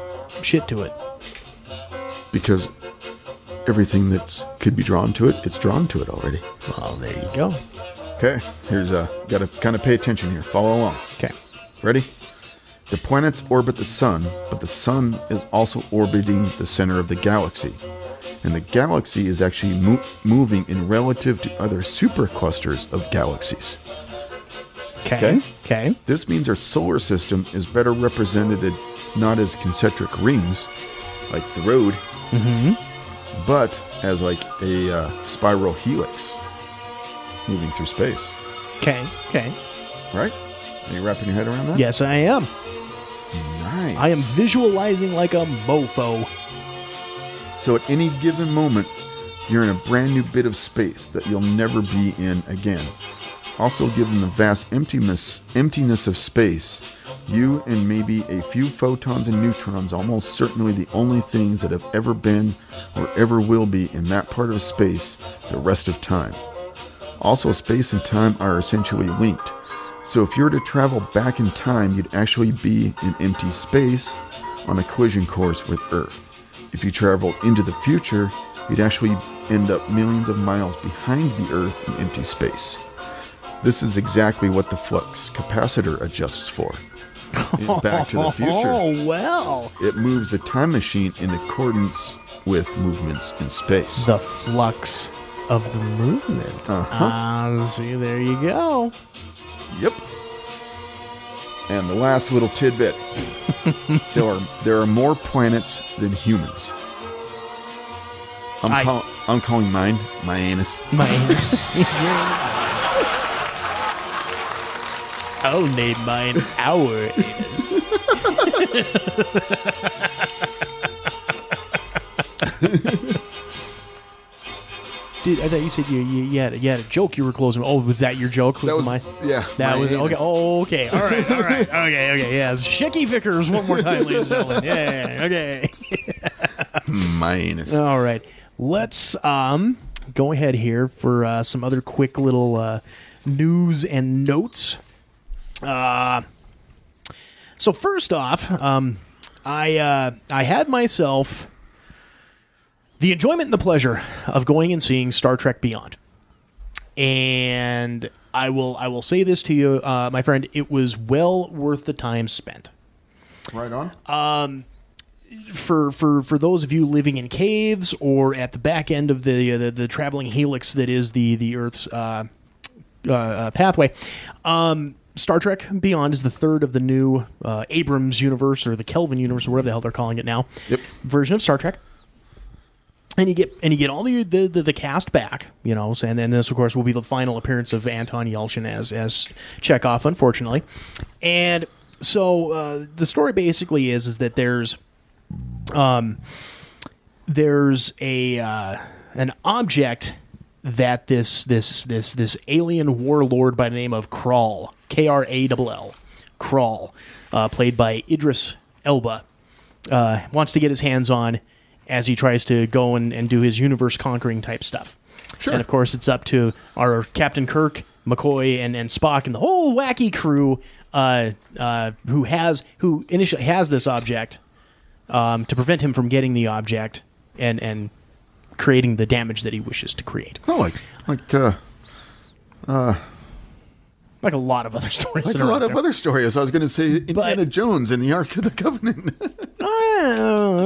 shit to it? Because everything that could be drawn to it, it's drawn to it already. Well, there you go. Okay, here's gotta kind of pay attention here. Follow along. Okay. Ready? The planets orbit the sun, but the sun is also orbiting the center of the galaxy. And the galaxy is actually moving in relative to other superclusters of galaxies. Okay. This means our solar system is better represented not as concentric rings, like the road, but as like a spiral helix moving through space. Okay. Right? Are you wrapping your head around that? Yes, I am. Nice. I am visualizing like a mofo. So at any given moment, you're in a brand new bit of space that you'll never be in again. Also, given the vast emptiness of space, you and maybe a few photons and neutrons almost certainly the only things that have ever been or ever will be in that part of space the rest of time. Also, space and time are essentially linked. So if you were to travel back in time, you'd actually be in empty space on a collision course with Earth. If you traveled into the future, you'd actually end up millions of miles behind the Earth in empty space. This is exactly what the flux capacitor adjusts for. In Back to the Future. Oh, well. It moves the time machine in accordance with movements in space. The flux of the movement. See, there you go. Yep. And the last little tidbit. There are more planets than humans. I'm calling mine my anus. My anus. I'll name mine our anus. Dude, I thought you said you had a joke you were closing. Oh, was that your joke? That was mine? Yeah. That was anus. okay. Oh, okay. All right. Okay. Yeah. Shaky Vickers one more time, ladies and gentlemen. Yeah. Okay. My anus. All right. Let's go ahead here for some other quick little news and notes. So first off, I had myself the enjoyment and the pleasure of going and seeing Star Trek Beyond. And I will say this to you, my friend, it was well worth the time spent. Right on. For those of you living in caves or at the back end of the traveling helix that is the Earth's pathway, Star Trek Beyond is the third of the new Abrams universe or the Kelvin universe or whatever the hell they're calling it now. Yep. Version of Star Trek. And you get all the cast back, you know, and then this of course will be the final appearance of Anton Yelchin as Chekhov, unfortunately. And so the story basically is that there's an object that this alien warlord by the name of Krall, Krall, Krall, played by Idris Elba, wants to get his hands on as he tries to go and do his universe-conquering type stuff. Sure. And, of course, it's up to our Captain Kirk, McCoy, and Spock, and the whole wacky crew who initially has this object to prevent him from getting the object and creating the damage that he wishes to create. Oh, like a lot of other stories. Like a lot of other stories. I was going to say Indiana Jones and the Ark of the Covenant.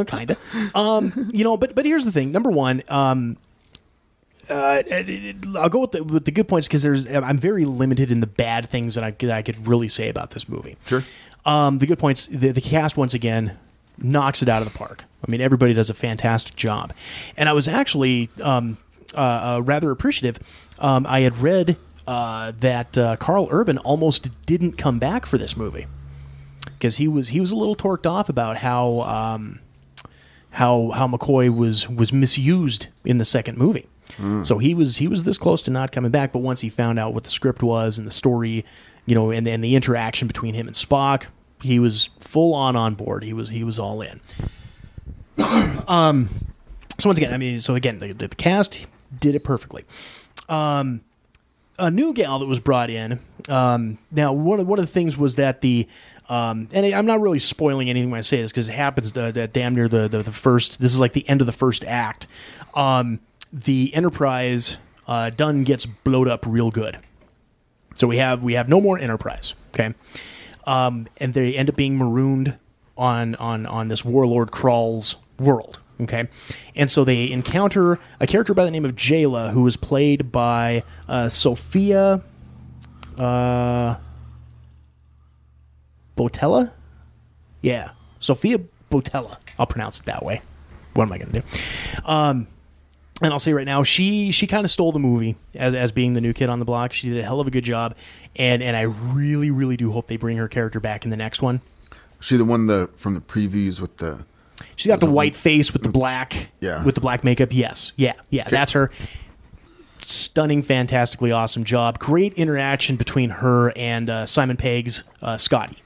Kind of. But here's the thing. Number one, I'll go with the good points because I'm very limited in the bad things that I could really say about this movie. Sure. The good points, the cast once again knocks it out of the park. I mean, everybody does a fantastic job. And I was actually rather appreciative. I had read that Carl Urban almost didn't come back for this movie because he was a little torqued off about how McCoy was misused in the second movie. So he was this close to not coming back. But once he found out what the script was and the story, and the interaction between him and Spock, he was full on board. He was all in. So once again, I mean, the cast did it perfectly. A new gal that was brought in. Now, one of the things was that and I'm not really spoiling anything when I say this because it happens damn near the first. This is like the end of the first act. The Enterprise done gets blowed up real good. So we have no more Enterprise. Okay, and they end up being marooned on this warlord Krall's world. Okay, and so they encounter a character by the name of Jayla, who was played by Sophia Botella. Yeah, Sophia Botella. I'll pronounce it that way. What am I going to do? And I'll say right now, she kind of stole the movie as being the new kid on the block. She did a hell of a good job, and I really, really do hope they bring her character back in the next one. She the one from the previews with the... She's got the white face with the black, yeah, with the black makeup. Yes, yeah, okay. That's her. Stunning, fantastically awesome job. Great interaction between her and Simon Pegg's Scotty.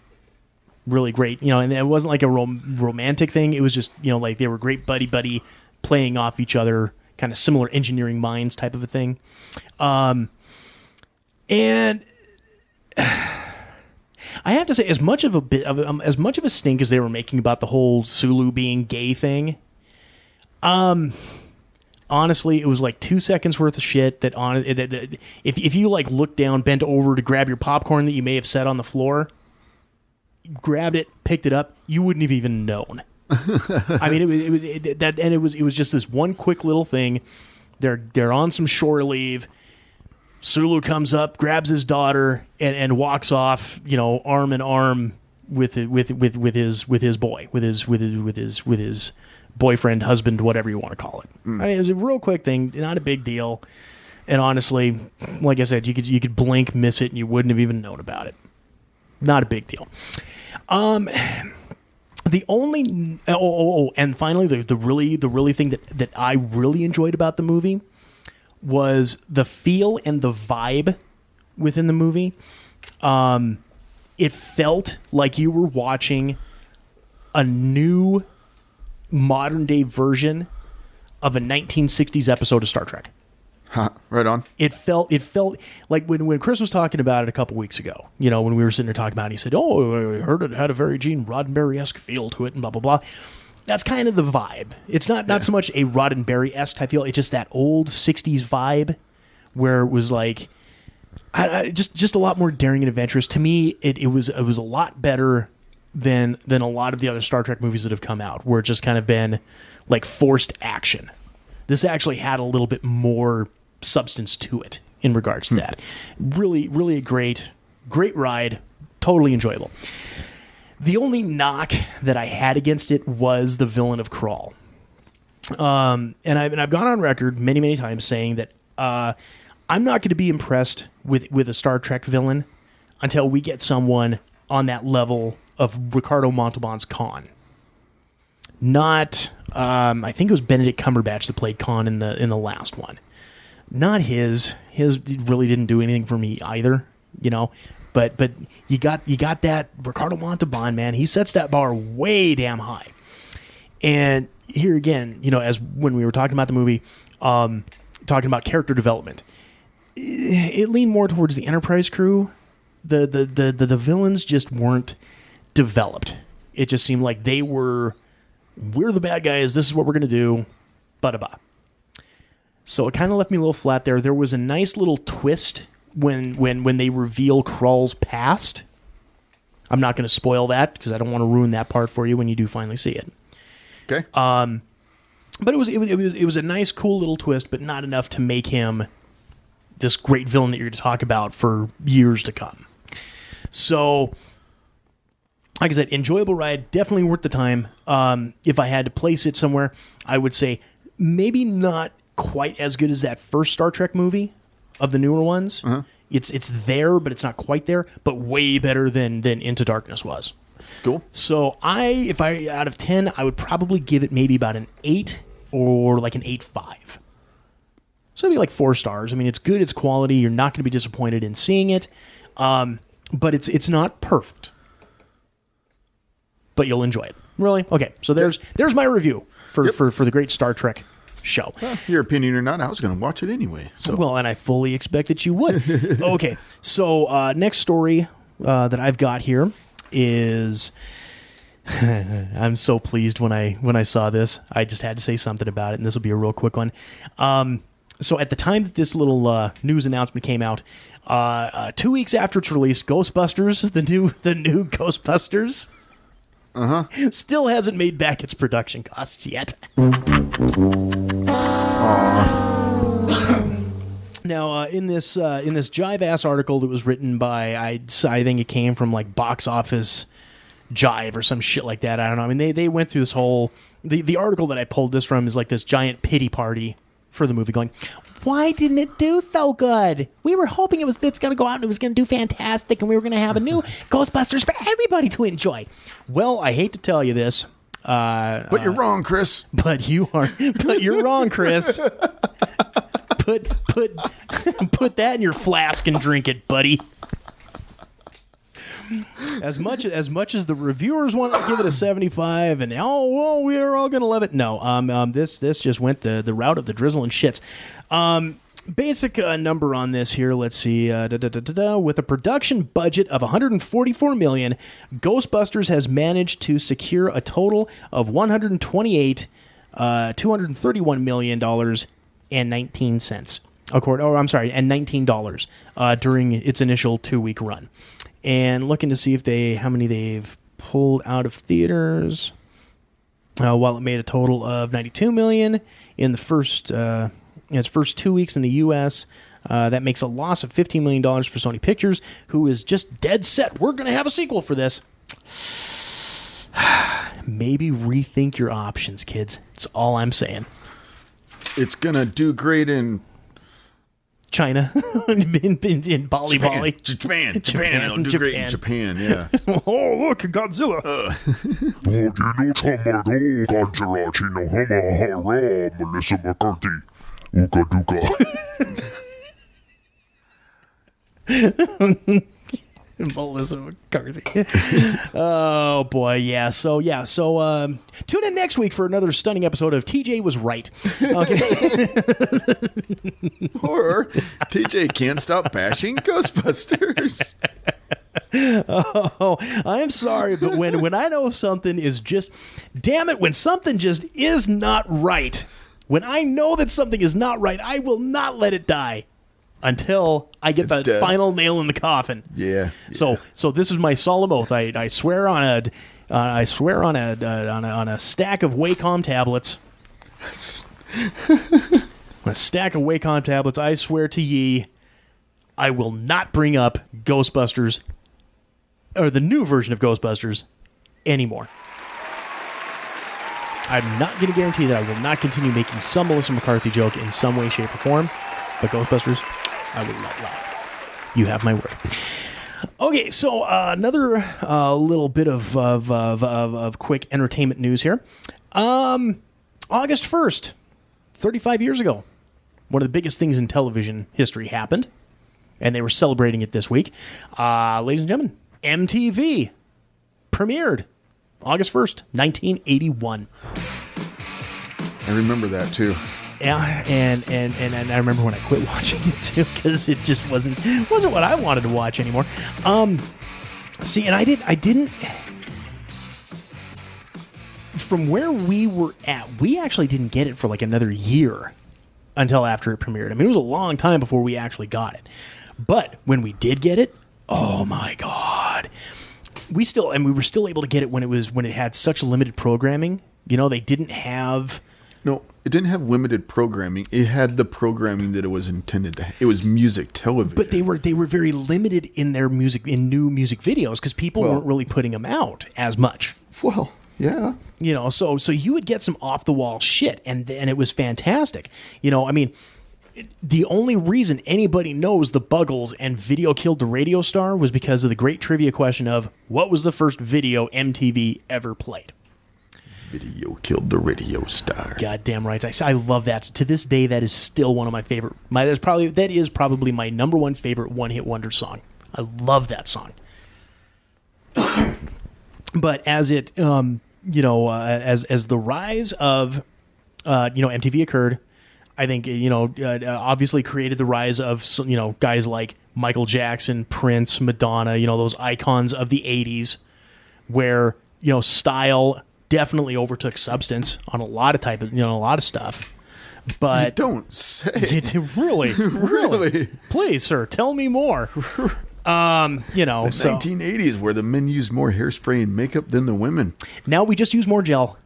Really great, and it wasn't like a romantic thing. It was just, like they were great buddy playing off each other, kind of similar engineering minds type of a thing. And I have to say, as much of a stink as they were making about the whole Sulu being gay thing, honestly, it was like 2 seconds worth of shit. If you like looked down, bent over to grab your popcorn that you may have set on the floor, grabbed it, picked it up, you wouldn't have even known. I mean, it was just this one quick little thing. They're on some shore leave. Sulu comes up, grabs his daughter, and walks off, arm in arm with his boyfriend, husband, whatever you want to call it. I mean, it was a real quick thing, not a big deal. And honestly, like I said, you could blink, miss it, and you wouldn't have even known about it. Not a big deal. The only and finally the really thing that I really enjoyed about the movie was the feel and the vibe within the movie. It felt like you were watching a new modern day version of a 1960s episode of Star Trek. Right on. It felt like when Chris was talking about it a couple weeks ago, when we were sitting there talking about it, he said, I heard it had a very Gene Roddenberry-esque feel to it and blah, blah, blah. That's kind of the vibe. It's not so much a Roddenberry-esque type feel. It's just that old 60s vibe where it was like, just a lot more daring and adventurous. To me, it was a lot better than a lot of the other Star Trek movies that have come out, where it's just kind of been like forced action. This actually had a little bit more substance to it in regards to that. Really, really a great ride. Totally enjoyable. The only knock that I had against it was the villain of Krall. And I've gone on record many, many times saying that I'm not going to be impressed with a Star Trek villain until we get someone on that level of Ricardo Montalban's Khan. Not, I think it was Benedict Cumberbatch that played Khan in the last one. Not his. His really didn't do anything for me either, But you got that Ricardo Montalban, man. He sets that bar way damn high. And here again, as when we were talking about the movie, talking about character development, it leaned more towards the Enterprise crew. The villains just weren't developed. It just seemed like they were, we're the bad guys, this is what we're going to do, ba-da-ba. So it kind of left me a little flat there. There was a nice little twist when they reveal Krall's past. I'm not going to spoil that because I don't want to ruin that part for you when you do finally see it. Okay. But it was a nice, cool little twist, but not enough to make him this great villain that you're going to talk about for years to come. So like I said, enjoyable ride, definitely worth the time. If I had to place it somewhere, I would say maybe not quite as good as that first Star Trek movie of the newer ones. It's there, but it's not quite there, but way better than Into Darkness was. Cool. So if I out of 10, I would probably give it maybe about an 8 or like an 8.5. So it'd be like 4 stars. I mean, it's good, it's quality. You're not going to be disappointed in seeing it, but it's not perfect. But you'll enjoy it. Really? Okay. So there's my review for the great Star Trek show. Well, your opinion or not, I was going to watch it anyway. So. Well, and I fully expect that you would. Okay. So next story that I've got here is I'm so pleased when I saw this. I just had to say something about it, and this will be a real quick one. So at the time that this little news announcement came out, 2 weeks after it's released, Ghostbusters, the new Ghostbusters, still hasn't made back its production costs yet. Now, in this Jive Ass article that was written by, I think it came from like Box Office Jive or some shit like that. I don't know. I mean, they went through this whole the article that I pulled this from is like this giant pity party for the movie, going, why didn't it do so good? We were hoping it's going to go out and it was going to do fantastic, and we were going to have a new Ghostbusters for everybody to enjoy. Well, I hate to tell you this, but you're wrong, Chris. But you're wrong, Chris. Put that in your flask and drink it, buddy. As much as the reviewers want to give it a 75, and we're all gonna love it. No, this just went the route of the drizzle and shits. Basic number on this here. Let's see. With a production budget of $144 million, Ghostbusters has managed to secure a total of $231 million and 19 cents. And $19 during its initial 2-week run. And looking to see how many they've pulled out of theaters. While it made a total of $92 million in its first 2 weeks in the U.S., that makes a loss of $15 million for Sony Pictures, who is just dead set. We're going to have a sequel for this. Maybe rethink your options, kids. That's all I'm saying. It's going to do great in China, in Bali. Japan. It'll do great in Japan, yeah. Oh, look, Godzilla. Melissa McCarthy. Ooka dooka. Melissa McCarthy. Oh boy, yeah. So tune in next week for another stunning episode of TJ Was Right. Okay. Or TJ can't stop bashing Ghostbusters. Oh, I'm sorry, but when I know something is just, damn it, when something just is not right, when I know that something is not right, I will not let it die until I get the final nail in the coffin. Yeah. So this is my solemn oath. I swear on a stack of Wacom tablets. A stack of Wacom tablets. I swear to ye, I will not bring up Ghostbusters or the new version of Ghostbusters anymore. I'm not going to guarantee that I will not continue making some Melissa McCarthy joke in some way, shape, or form, but Ghostbusters, I will not lie. You have my word. Okay, so another little bit of quick entertainment news here. August 1st, 35 years ago, one of the biggest things in television history happened, and they were celebrating it this week. Ladies and gentlemen, MTV premiered August 1st, 1981. I remember that too. Yeah, and I remember when I quit watching it too, because it just wasn't what I wanted to watch anymore. See, and I didn't. From where we were at, we actually didn't get it for like another year until after it premiered. I mean, it was a long time before we actually got it. But when we did get it, oh my God. We were still able to get it when it had such limited programming. You know, they didn't have... No, didn't have limited programming. It had the programming that it was intended to. It was music television. But they were very limited in their music, in new music videos, because people weren't really putting them out as much. Well, yeah. You know, so you would get some off the wall shit, and it was fantastic. You know, I mean, the only reason anybody knows the Buggles and Video Killed the Radio Star was because of the great trivia question of what was the first video MTV ever played. Video Killed the Radio Star. Goddamn right. I love that. To this day, that is still one of my favorite. That is probably my number one favorite one-hit wonder song. I love that song. But as it, as the rise of, MTV occurred, I think, obviously created the rise of, guys like Michael Jackson, Prince, Madonna, those icons of the 80s where, style definitely overtook substance on a lot of stuff. But you don't say. Really? Really? Please, sir, tell me more. The 1980s where the men used more hairspray and makeup than the women. Now we just use more gel.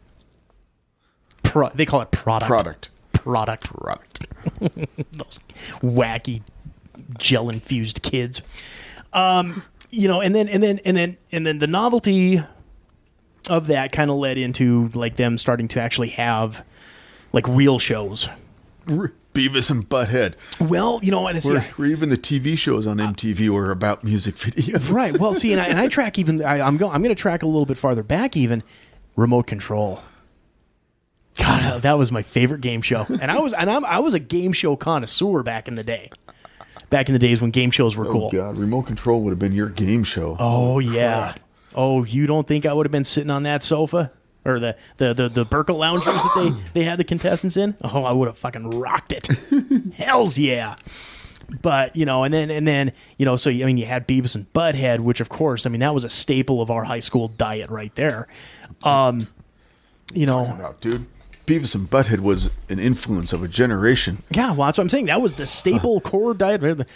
They call it product. Product. Those wacky gel-infused kids. And then the novelty of that kind of led into like them starting to actually have like real shows. Beavis and Butthead. Well, where even the TV shows on MTV were about music videos. Right. Well, see, and I track even. I'm going to track a little bit farther back. Even Remote Control. God, that was my favorite game show, and I was a game show connoisseur back in the day. Back in the days when game shows were cool. Oh God, Remote Control would have been your game show. Oh yeah. Crap. Oh, you don't think I would have been sitting on that sofa? Or the Burkle loungers that they had the contestants in? Oh, I would have fucking rocked it. Hells yeah. But, and then, so, you had Beavis and Butthead, which, of course, that was a staple of our high school diet right there. Talking about, dude, Beavis and Butthead was an influence of a generation. Yeah, well, that's what I'm saying. That was the staple core diet. The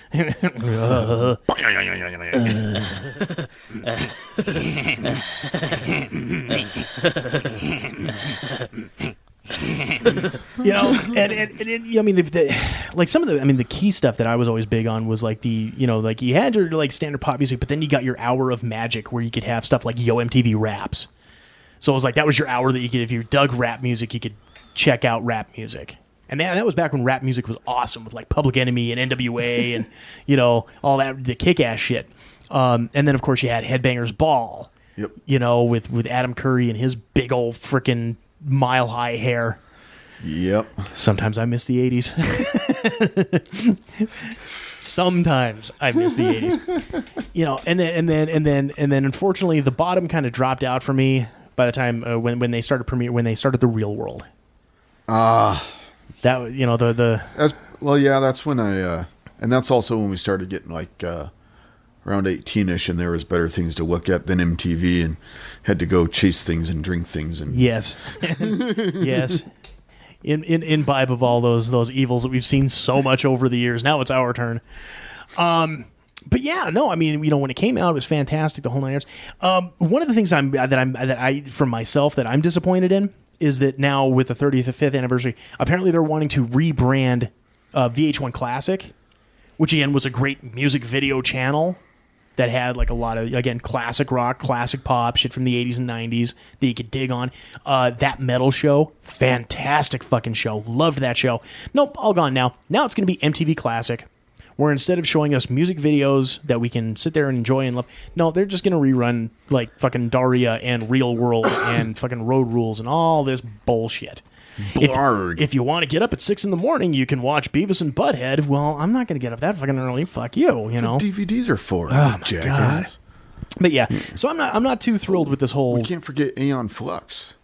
key stuff that I was always big on was like you had your like standard pop music, but then you got your hour of magic where you could have stuff like Yo MTV Raps. So it was like that was your hour that you could, if you dug rap music, you could check out rap music. And man, that was back when rap music was awesome with like Public Enemy and NWA and all that, the kick-ass shit. And then of course you had Headbangers Ball. Yep. With Adam Curry and his big old freaking mile-high hair. Yep. Sometimes I miss the 80s. Sometimes I miss the 80s. And then unfortunately the bottom kind of dropped out for me by the time when they started The Real World. That that's when I and that's also when we started getting like around 18ish, and there was better things to look at than MTV, and had to go chase things and drink things and yes. Imbibe of all those evils that we've seen so much over the years. Now it's our turn. But yeah, no, when it came out, it was fantastic. The whole 9 years. One of the things from myself that I'm disappointed in is that now with the 35th anniversary, apparently they're wanting to rebrand VH1 Classic, which again was a great music video channel that had like a lot of, again, classic rock, classic pop, shit from the 80s and 90s that you could dig on. That Metal Show, fantastic fucking show. Loved that show. Nope, all gone now. Now it's going to be MTV Classic, where instead of showing us music videos that we can sit there and enjoy and love, no, they're just going to rerun like fucking Daria and Real World and fucking Road Rules and all this bullshit. If you want to get up at 6 a.m, you can watch Beavis and Butthead. Well, I'm not going to get up that fucking early. Fuck you, DVDs are for. Oh my God. But yeah, so I'm not too thrilled with this whole. We can't forget Aeon Flux.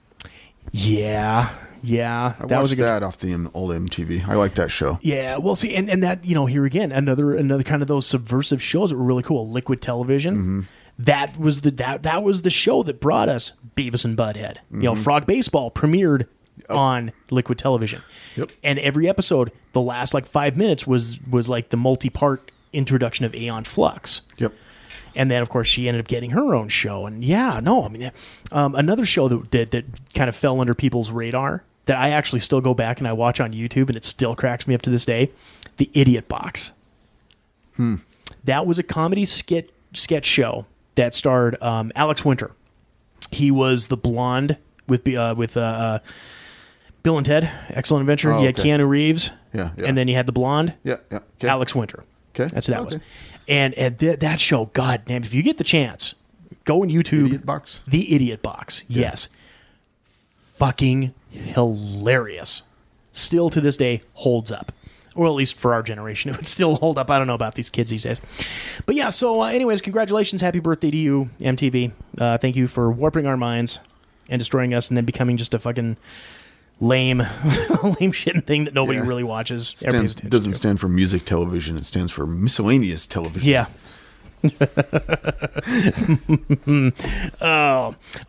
Yeah. I watched that off the old MTV. I like that show. Yeah, well, see, and that here again, another kind of those subversive shows that were really cool. Liquid Television. Mm-hmm. That was the show that brought us Beavis and Butthead. Mm-hmm. Frog Baseball premiered on Liquid Television. Yep. And every episode, the last like 5 minutes was like the multi-part introduction of Aeon Flux. Yep. And then, of course, she ended up getting her own show. And yeah, no, another show that kind of fell under people's radar that I actually still go back and I watch on YouTube, and it still cracks me up to this day. The Idiot Box. That was a comedy sketch show that starred Alex Winter. He was the blonde with Bill and Ted, Excellent Adventure. Oh, you had okay. Keanu Reeves. Yeah. And then you had the blonde. Yeah. Okay. Alex Winter. Okay. That's who that was. And that show, god damn, if you get the chance, go on YouTube. Idiot Box? The Idiot Box. Yeah. Yes. Fucking hilarious. Still to this day holds up. Or at least for our generation, it would still hold up. I don't know about these kids these days. But yeah, so anyways, congratulations. Happy birthday to you, MTV. Thank you for warping our minds and destroying us and then becoming just a fucking lame shitting thing that nobody really watches. Doesn't stand for music television. It stands for miscellaneous television. Yeah.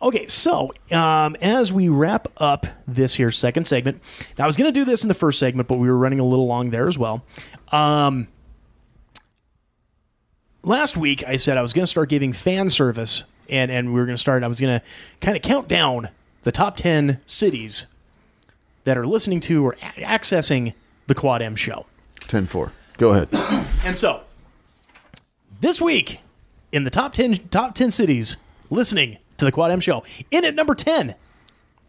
Okay, so as we wrap up this here second segment, now I was going to do this in the first segment, but we were running a little long there as well. Last week I said I was going to start giving fan service, and we were going to start. I was going to kind of count down the top 10 cities that are listening to or accessing the Quad M show. 10-4. Go ahead. And so, this week, in the top 10 cities listening to the Quad M show, in at number 10,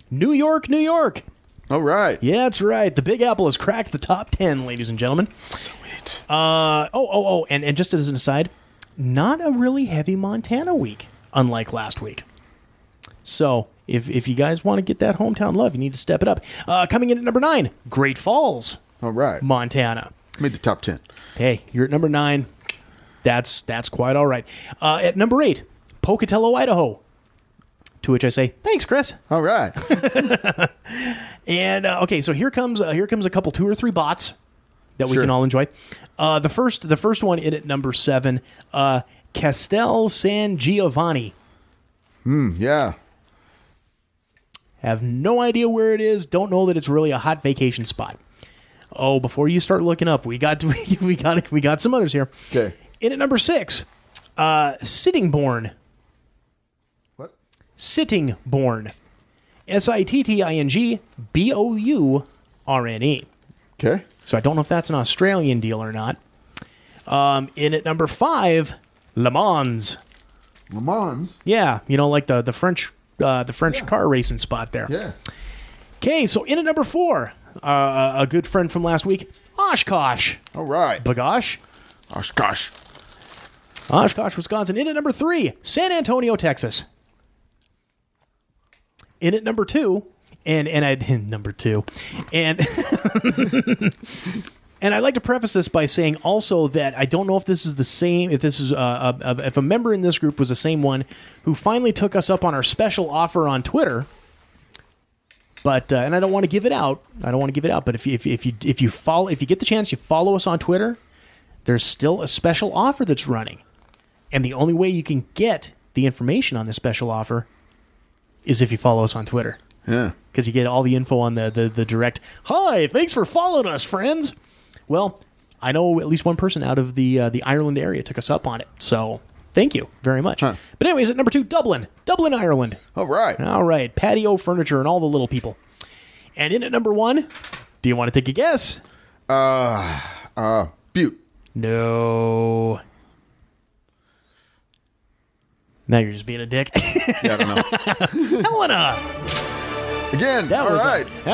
New York, New York. All right. Yeah, that's right. The Big Apple has cracked the top 10, ladies and gentlemen. Sweet. And just as an aside, not a really heavy Montana week, unlike last week. So, if you guys want to get that hometown love, you need to step it up. Coming in at number 9, Great Falls. All right. Montana. Made the top 10. Hey, you're at number 9. That's quite all right. At number 8, Pocatello, Idaho. To which I say, thanks, Chris. All right. And okay, so here comes a couple 2 or 3 bots that we can all enjoy. The first one in at number 7, Castel San Giovanni. Yeah. Have no idea where it is. Don't know that it's really a hot vacation spot. Oh, before you start looking up, we got some others here. Okay. In at number 6, Sittingbourne. What? Sittingbourne. Sittingbourne. Okay. So I don't know if that's an Australian deal or not. In at number 5, Le Mans. Le Mans? Yeah, like the French car racing spot there. Yeah. Okay, so in at number 4, a good friend from last week, Oshkosh. All right. Bagosh. Oshkosh. Oshkosh, Wisconsin. In at number 3, San Antonio, Texas. In at number 2, and number 2, and and I'd like to preface this by saying also that I don't know if this is the same, if this is if a member in this group was the same one who finally took us up on our special offer on Twitter. But and I don't want to give it out. But if you get the chance, you follow us on Twitter. There's still a special offer that's running. And the only way you can get the information on this special offer is if you follow us on Twitter. Yeah. Because you get all the info on the direct, hi, thanks for following us, friends. Well, I know at least one person out of the Ireland area took us up on it. So thank you very much. Huh. But anyways, at number 2, Dublin, Ireland. All right. All right. Patio furniture and all the little people. And in at number 1, do you want to take a guess? Butte. No. Now you're just being a dick. Yeah, I don't know. Helena. Again. That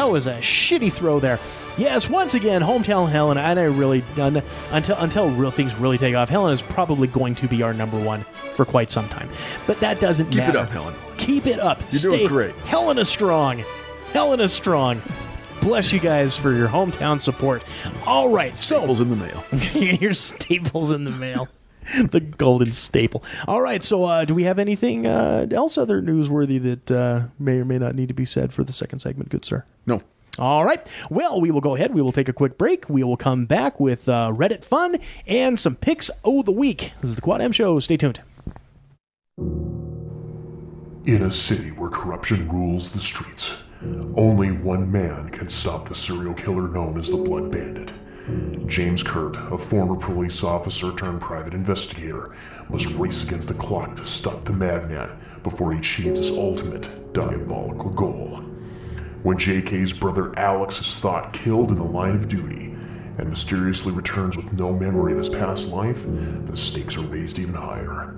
was a shitty throw there. Yes, once again, hometown Helena, and I really until real things really take off. Helena is probably going to be our number 1 for quite some time, but that doesn't matter. Keep it up, Helen. Keep it up. You're doing great. Helena strong. Helena strong. Bless you guys for your hometown support. All right, staples in the mail. Your staples in the mail. The golden staple. All right, so do we have anything else other newsworthy that may or may not need to be said for the second segment, good sir? No. All right. Well, we will go ahead. We will take a quick break. We will come back with Reddit fun and some picks of the week. This is the Quad M Show. Stay tuned. In a city where corruption rules the streets, only one man can stop the serial killer known as the Blood Bandit. James Kurt, a former police officer turned private investigator, must race against the clock to stop the madman before he achieves his ultimate diabolical goal. When JK's brother Alex is thought killed in the line of duty and mysteriously returns with no memory of his past life, the stakes are raised even higher.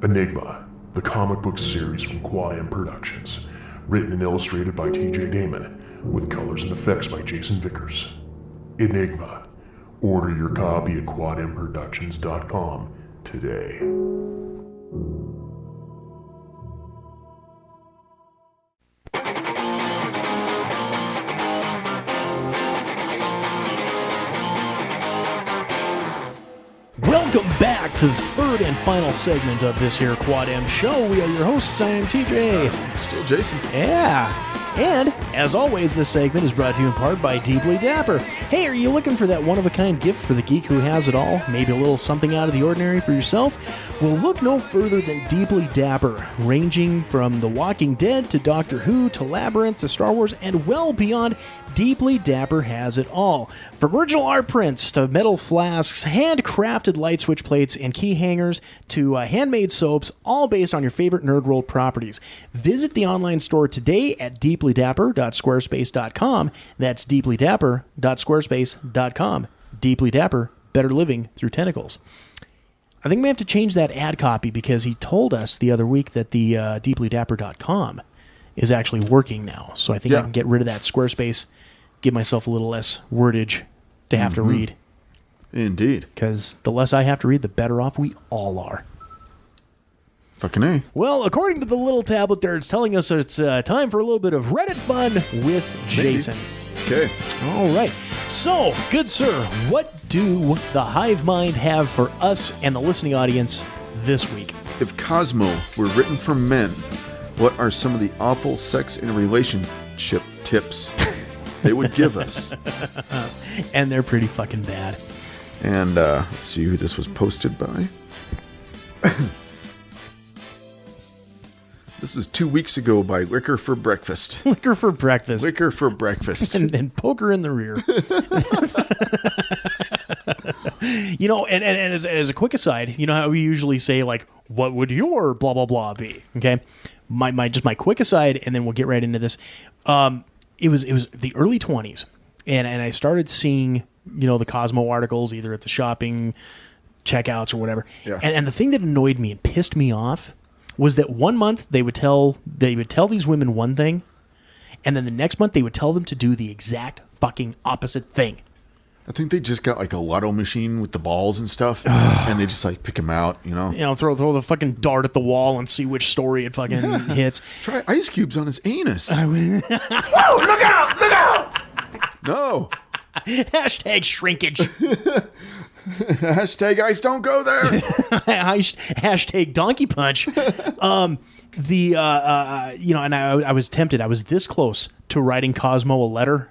Enigma, the comic book series from Quad M Productions, written and illustrated by TJ Damon, with colors and effects by Jason Vickers. Enigma. Order your copy at quadmproductions.com today. Welcome back to the third and final segment of this here Quad M show. We are your hosts. I am TJ. Still Jason. Yeah. And, as always, this segment is brought to you in part by Deeply Dapper. Hey, are you looking for that one-of-a-kind gift for the geek who has it all? Maybe a little something out of the ordinary for yourself? Well, look no further than Deeply Dapper, ranging from The Walking Dead to Doctor Who to Labyrinth to Star Wars and well beyond. Deeply Dapper has it all. From original art prints to metal flasks, handcrafted light switch plates and key hangers to handmade soaps, all based on your favorite Nerd World properties. Visit the online store today at deeplydapper.squarespace.com. That's deeplydapper.squarespace.com. Deeply Dapper, better living through tentacles. I think we have to change that ad copy because he told us the other week that the deeplydapper.com is actually working now. So I think I can get rid of that Squarespace, give myself a little less wordage to have to read. Indeed. Because the less I have to read, the better off we all are. Fucking A. Well, according to the little tablet there, it's telling us it's time for a little bit of Reddit fun with Jason. Okay. All right. So, good sir, what do the Hive Mind have for us and the listening audience this week? If Cosmo were written for men, what are some of the awful sex and relationship tips they would give us? And they're pretty fucking bad. And let's see who this was posted by. This is 2 weeks ago by Liquor for Breakfast. Liquor for breakfast. Liquor for breakfast. And poker in the rear. You know, and as a quick aside, you know how we usually say, like, what would your blah, blah, blah be? Okay? My quick aside, and then we'll get right into this. It was the early 20s, and I started seeing, you know, the Cosmo articles, either at the shopping checkouts or whatever. Yeah. And the thing that annoyed me and pissed me off was that 1 month they would tell these women one thing, and then the next month they would tell them to do the exact fucking opposite thing. I think they just got like a lotto machine with the balls and stuff, and they just like pick them out, you know? You know, throw the fucking dart at the wall and see which story it fucking hits. Try ice cubes on his anus. Whoa, look out! Look out! No. Hashtag shrinkage. Hashtag ice don't go there. Hashtag donkey punch. You know, and I was tempted. I was this close to writing Cosmo a letter,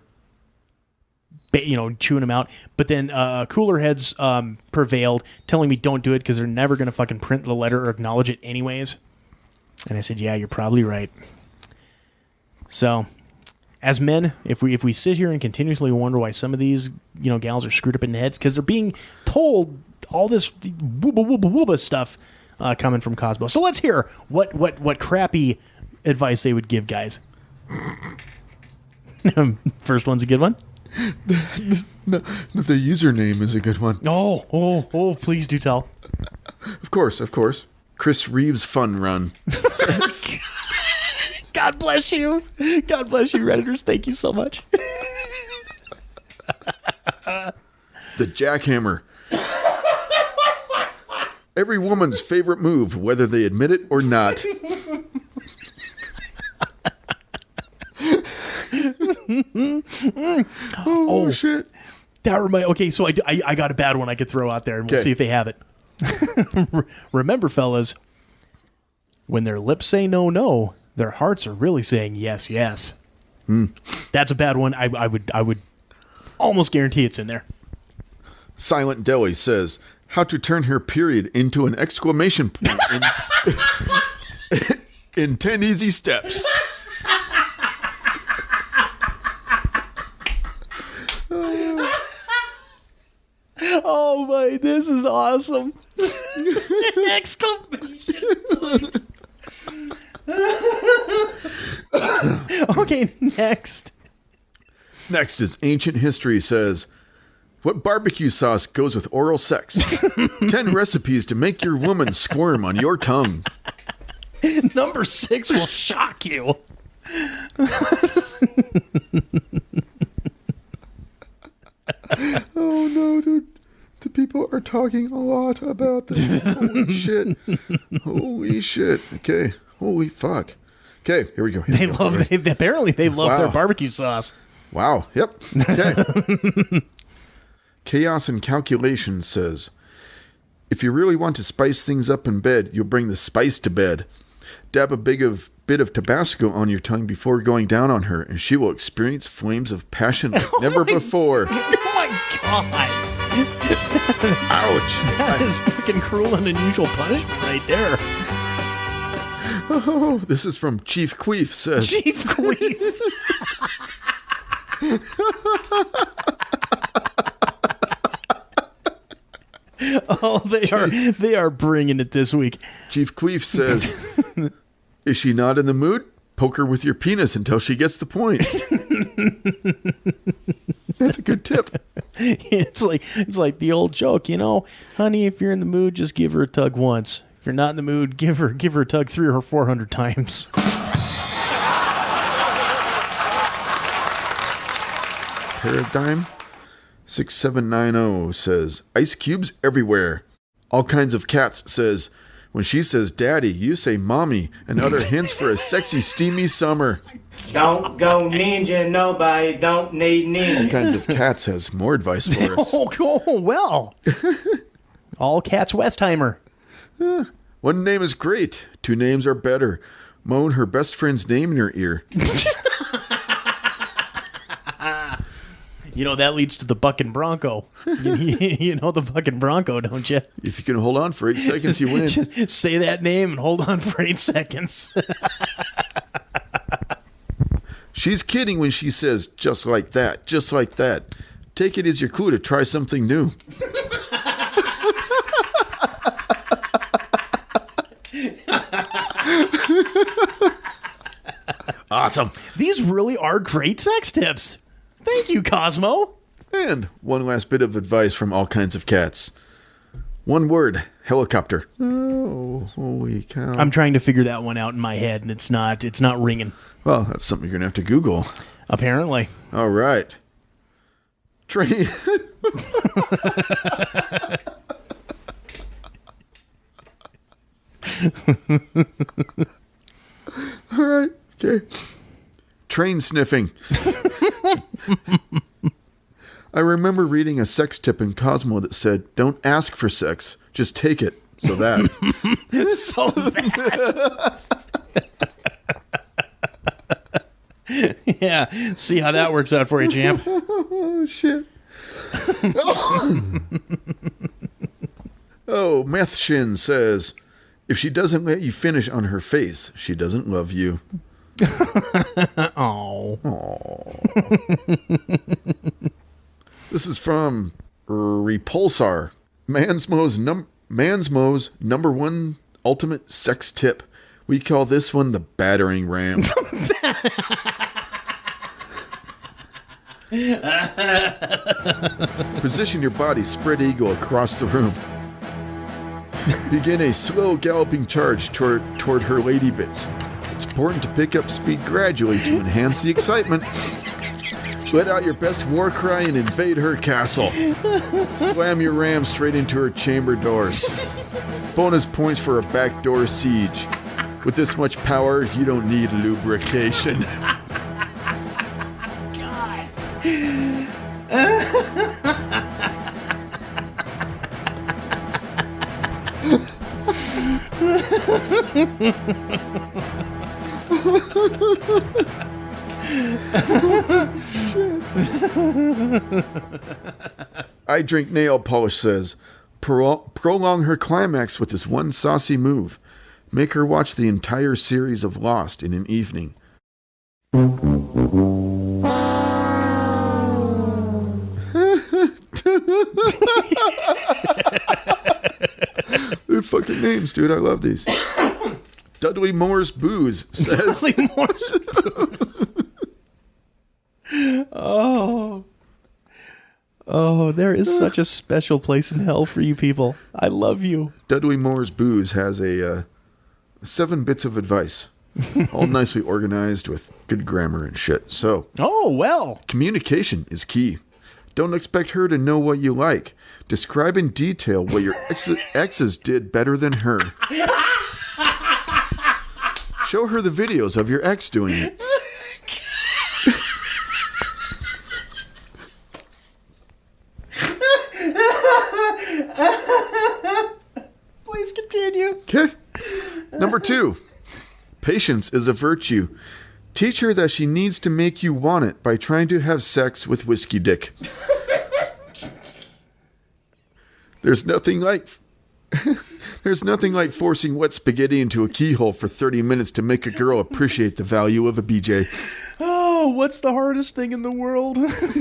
you know, chewing him out. But then cooler heads prevailed, telling me don't do it because they're never going to fucking print the letter or acknowledge it anyways. And I said, yeah, you're probably right. So, as men, if we sit here and continuously wonder why some of these, you know, gals are screwed up in the heads, because they're being told all this wooba stuff coming from Cosmo. So let's hear what crappy advice they would give guys. First one's a good one. The username is a good one. Oh, please do tell. Of course. Chris Reeves Fun Run says, God bless you. God bless you, Redditors. Thank you so much. the jackhammer. Every woman's favorite move, whether they admit it or not. Oh shit! Okay, so I got a bad one I could throw out there, and we'll see if they have it. Remember, fellas, when their lips say no, no, their hearts are really saying yes, yes. That's a bad one. I would almost guarantee it's in there. Silent Deli says, how to turn her period into an exclamation point in 10 easy steps. Oh my, this is awesome. Exclamation point. Okay, next. Next is Ancient History says, what barbecue sauce goes with oral sex? 10 recipes to make your woman squirm on your tongue. Number 6 will shock you. Oh no, dude. The people are talking a lot about this. Holy shit. Holy shit. Okay. Holy fuck. Okay, here we go. Apparently they love Wow. their barbecue sauce. Wow. Yep. Okay. Chaos and Calculation says, if you really want to spice things up in bed, you'll bring the spice to bed. Dab a bit of Tabasco on your tongue before going down on her, and she will experience flames of passion like never before. Oh my god. Ouch. That is fucking cruel and unusual punishment right there. Oh, this is from Chief Queef says. Chief Queef. Oh, they are bringing it this week. Chief Queef says, is she not in the mood? Poke her with your penis until she gets the point. That's a good tip. It's like the old joke, honey, if you're in the mood, just give her a tug once. If you're not in the mood, give her a tug 300 or 400 times. Paradigm 6790 says, ice cubes everywhere. All Kinds of Cats says, when she says daddy, you say mommy, and other hints for a sexy, steamy summer. Don't go ninja, nobody don't need ninja. All Kinds of Cats has more advice for us. Oh, well. All Cats Westheimer. One name is great. 2 names are better. Moan her best friend's name in her ear. That leads to the bucking bronco. You know the bucking bronco, don't you? If you can hold on for 8 seconds, you win. Just say that name and hold on for 8 seconds. She's kidding when she says, just like that, just like that. Take it as your clue to try something new. Awesome. These really are great sex tips. Thank you, Cosmo. And one last bit of advice from All Kinds of Cats. One word, helicopter. Oh, holy cow. I'm trying to figure that one out in my head, and it's not ringing. Well, that's something you're going to have to Google. Apparently. All right. Train. All right. Okay. Train sniffing. I remember reading a sex tip in Cosmo that said, don't ask for sex, just take it. So that. So that. Yeah. See how that works out for you, champ. Oh, shit. Oh, Meth Shin says, if she doesn't let you finish on her face, she doesn't love you. Oh. This is from Repulsar. Mansmo's number 1 ultimate sex tip. We call this one the battering ram. Position your body spread eagle across the room. Begin a slow galloping charge toward her lady bits. It's important to pick up speed gradually to enhance the excitement. Let out your best war cry and invade her castle. Slam your ram straight into her chamber doors. Bonus points for a backdoor siege. With this much power, you don't need lubrication. God. I Drink Nail Polish says, prolong her climax with this one saucy move. Make her watch the entire series of Lost in an evening. They're fucking names, dude. I love these. Dudley Moore's Booze says... Dudley Moore's Booze. Oh, there is such a special place in hell for you people. I love you. Dudley Moore's Booze has a 7 bits of advice, all nicely organized with good grammar and shit. So, communication is key. Don't expect her to know what you like. Describe in detail what your exes did better than her. Show her the videos of your ex doing it. Please continue. Okay. Number 2. Patience is a virtue. Teach her that she needs to make you want it by trying to have sex with whiskey dick. There's nothing like forcing wet spaghetti into a keyhole for 30 minutes to make a girl appreciate the value of a BJ. Oh, what's the hardest thing in the world?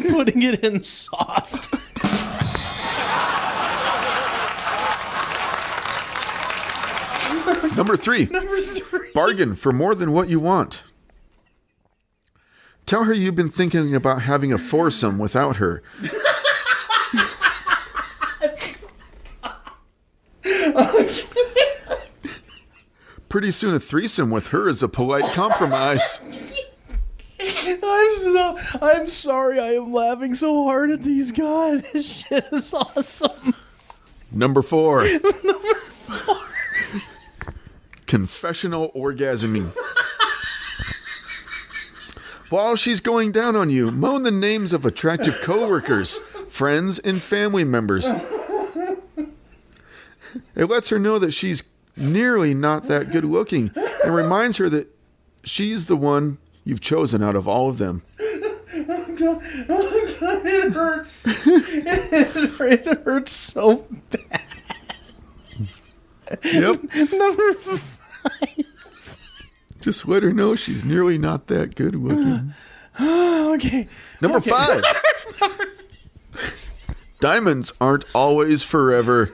Putting it in soft. Number 3. Bargain for more than what you want. Tell her you've been thinking about having a foursome without her. Pretty soon a threesome with her is a polite compromise. I'm sorry I am laughing so hard at these guys. This shit is awesome. Number 4. Confessional orgasming. While she's going down on you, moan the names of attractive coworkers, friends, and family members. It lets her know that she's nearly not that good looking and reminds her that she's the one you've chosen out of all of them. It hurts. It hurts so bad. Yep. Number 5. Just let her know she's nearly not that good looking. Okay. Number 5. Diamonds aren't always forever.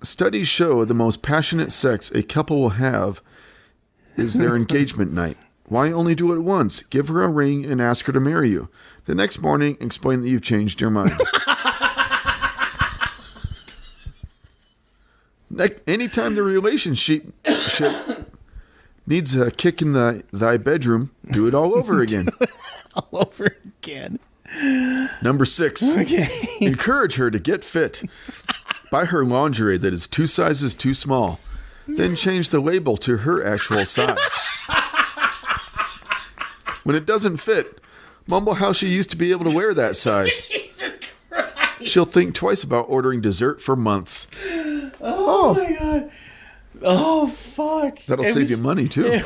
Studies show the most passionate sex a couple will have is their engagement night. Why only do it once? Give her a ring and ask her to marry you. The next morning, explain that you've changed your mind. Anytime the relationship needs a kick in thy bedroom, do it all over again. All over again. Number 6. Okay. Encourage her to get fit. Buy her lingerie that is 2 sizes too small. Then change the label to her actual size. When it doesn't fit, mumble how she used to be able to wear that size. Jesus Christ. She'll think twice about ordering dessert for months. Oh my God. Oh, fuck. That'll save you money, too.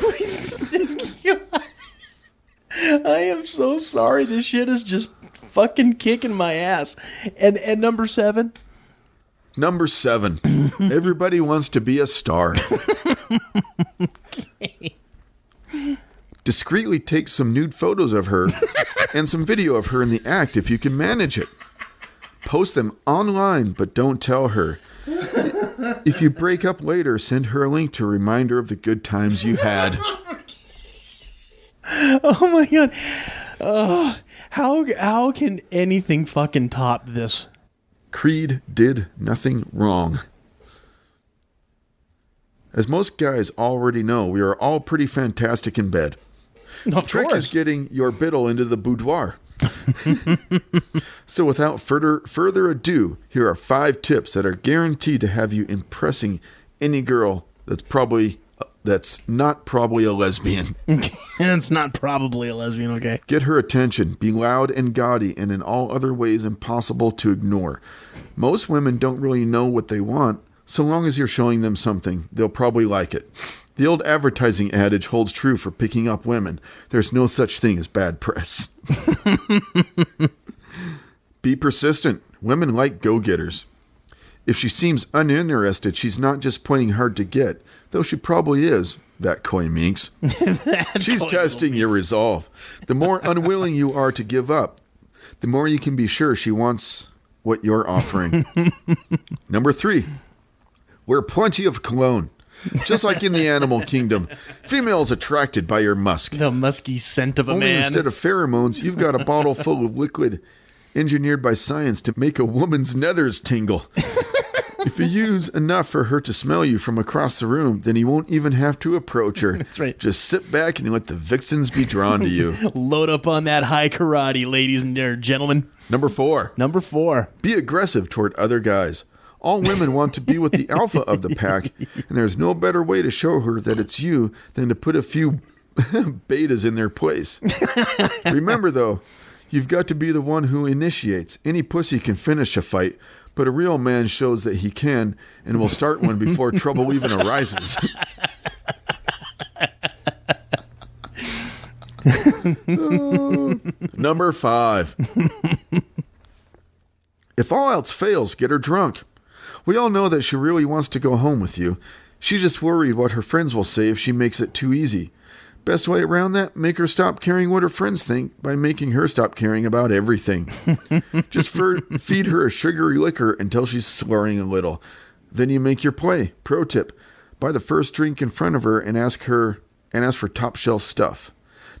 I am so sorry. This shit is just fucking kicking my ass. And number 7? Number 7. Everybody wants to be a star. Okay. Discreetly take some nude photos of her and some video of her in the act if you can manage it. Post them online, but don't tell her. If you break up later, send her a link to a reminder of the good times you had. Oh my God. How can anything fucking top this? Creed did nothing wrong. As most guys already know, we are all pretty fantastic in bed. The trick is getting your biddle into the boudoir. So without further ado, here are 5 tips that are guaranteed to have you impressing any girl that's not probably a lesbian. It's not probably a lesbian, okay. Get her attention. Be loud and gaudy and in all other ways impossible to ignore. Most women don't really know what they want. So long as you're showing them something, they'll probably like it. The old advertising adage holds true for picking up women. There's no such thing as bad press. Be persistent. Women like go-getters. If she seems uninterested, she's not just playing hard to get, though she probably is, that coy minx. She's testing your resolve. The more unwilling you are to give up, the more you can be sure she wants what you're offering. Number 3, wear plenty of cologne. Just like in the animal kingdom, females attracted by your musk. The musky scent of a Only man. instead of pheromones, you've got a bottle full of liquid engineered by science to make a woman's nethers tingle. If you use enough for her to smell you from across the room, then you won't even have to approach her. That's right. Just sit back and let the vixens be drawn to you. Load up on that high karate, ladies and gentlemen. Number 4. Be aggressive toward other guys. All women want to be with the alpha of the pack, and there's no better way to show her that it's you than to put a few betas in their place. Remember, though, you've got to be the one who initiates. Any pussy can finish a fight, but a real man shows that he can and will start one before trouble even arises. Number 5. If all else fails, get her drunk. We all know that she really wants to go home with you. She's just worried what her friends will say if she makes it too easy. Best way around that, make her stop caring what her friends think by making her stop caring about everything. Just feed her a sugary liquor until she's slurring a little. Then you make your play. Pro tip, buy the first drink in front of her and ask for top shelf stuff.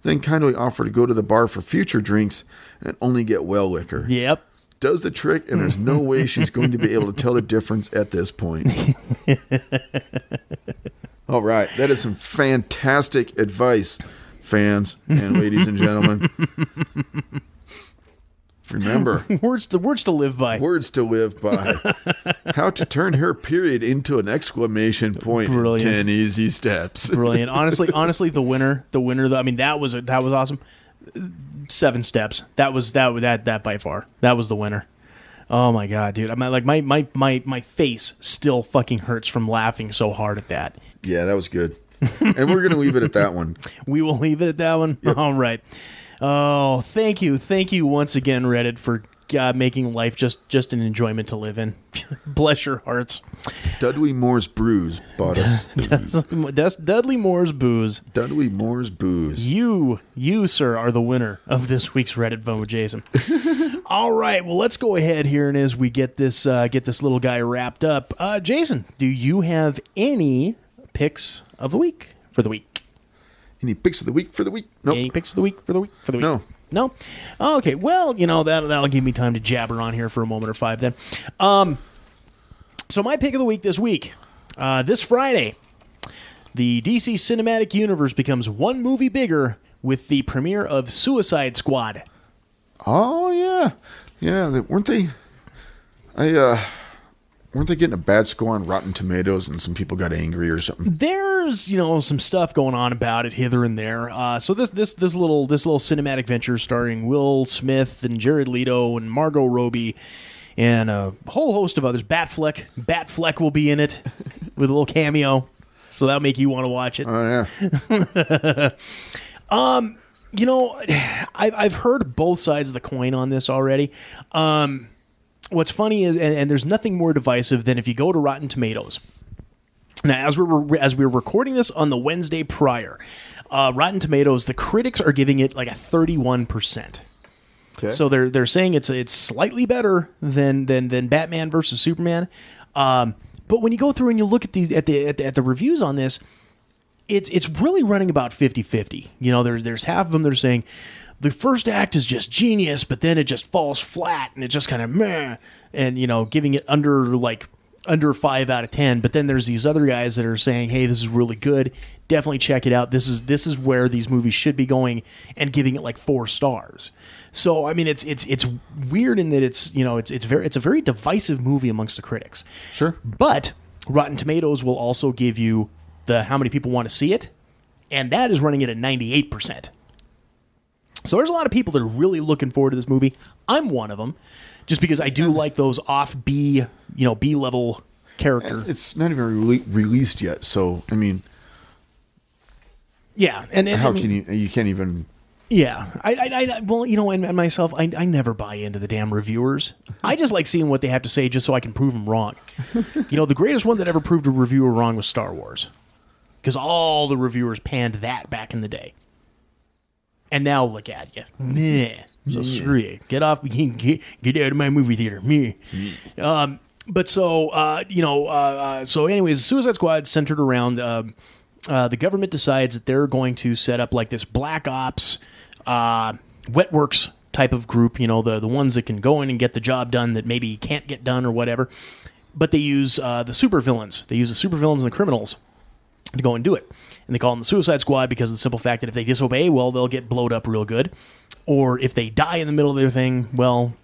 Then kindly offer to go to the bar for future drinks and only get well liquor. Yep. Does the trick, and there's no way she's going to be able to tell the difference at this point. All right, that is some fantastic advice, fans and ladies and gentlemen. Remember, words to live by. Words to live by. How to turn her period into an exclamation point. Brilliant. In 10 easy steps. Brilliant. Honestly, the winner. I mean, that was awesome. 7 steps. That by far. That was the winner. Oh my god, dude! My face still fucking hurts from laughing so hard at that. Yeah, that was good. And we're gonna leave it at that one. We will leave it at that one. Yep. All right. Oh, thank you once again, Reddit, for making life just an enjoyment to live in. Bless your hearts. Dudley Moore's Brews bought us. Dudley Moore's Booze. Dudley Moore's Booze. You, sir, are the winner of this week's Reddit Phone with Jason. All right, well, let's go ahead here, and as we get this little guy wrapped up, Jason, do you have any picks of the week for the week? Any picks of the week for the week? Nope. Any picks of the week for the week? No. Oh, okay. Well, that'll give me time to jabber on here for a moment or 5 then. So my pick of the week this week, this Friday, the DC Cinematic Universe becomes one movie bigger with the premiere of Suicide Squad. Oh yeah. Weren't they getting a bad score on Rotten Tomatoes and some people got angry or something? There's, some stuff going on about it hither and there. So this little cinematic venture starring Will Smith and Jared Leto and Margot Robbie and a whole host of others. Batfleck will be in it with a little cameo. So that'll make you want to watch it. Oh yeah. I've heard both sides of the coin on this already. What's funny is, and there's nothing more divisive than if you go to Rotten Tomatoes. Now, as we're recording this on the Wednesday prior, Rotten Tomatoes, the critics are giving it like a 31%. Okay. So they're saying it's slightly better than Batman versus Superman. But when you go through and you look at the reviews on this, it's really running about 50-50. There's half of them that are saying the first act is just genius, but then it just falls flat and it just kind of meh, and giving it under 5 out of 10. But then there's these other guys that are saying, hey, this is really good. Definitely check it out. This is where these movies should be going, and giving it like 4 stars. So I mean, it's weird in that it's a very divisive movie amongst the critics. Sure. But Rotten Tomatoes will also give you the how many people want to see it, and that is running it at 98%. So there's a lot of people that are really looking forward to this movie. I'm one of them, just because I do like those off B-level character. It's not even released yet, so I mean, yeah. And how can you can't even? Yeah, and myself, I never buy into the damn reviewers. I just like seeing what they have to say, just so I can prove them wrong. The greatest one that ever proved a reviewer wrong was Star Wars, because all the reviewers panned that back in the day. And now look at you. Meh. So screw you. Get off. Get out of my movie theater. Meh. But so, so anyways, Suicide Squad centered around the government decides that they're going to set up like this black ops, wet works type of group, the ones that can go in and get the job done that maybe can't get done or whatever. But they use the supervillains. They use the supervillains and the criminals to go and do it. And they call them the Suicide Squad because of the simple fact that if they disobey, well, they'll get blowed up real good. Or if they die in the middle of their thing, well,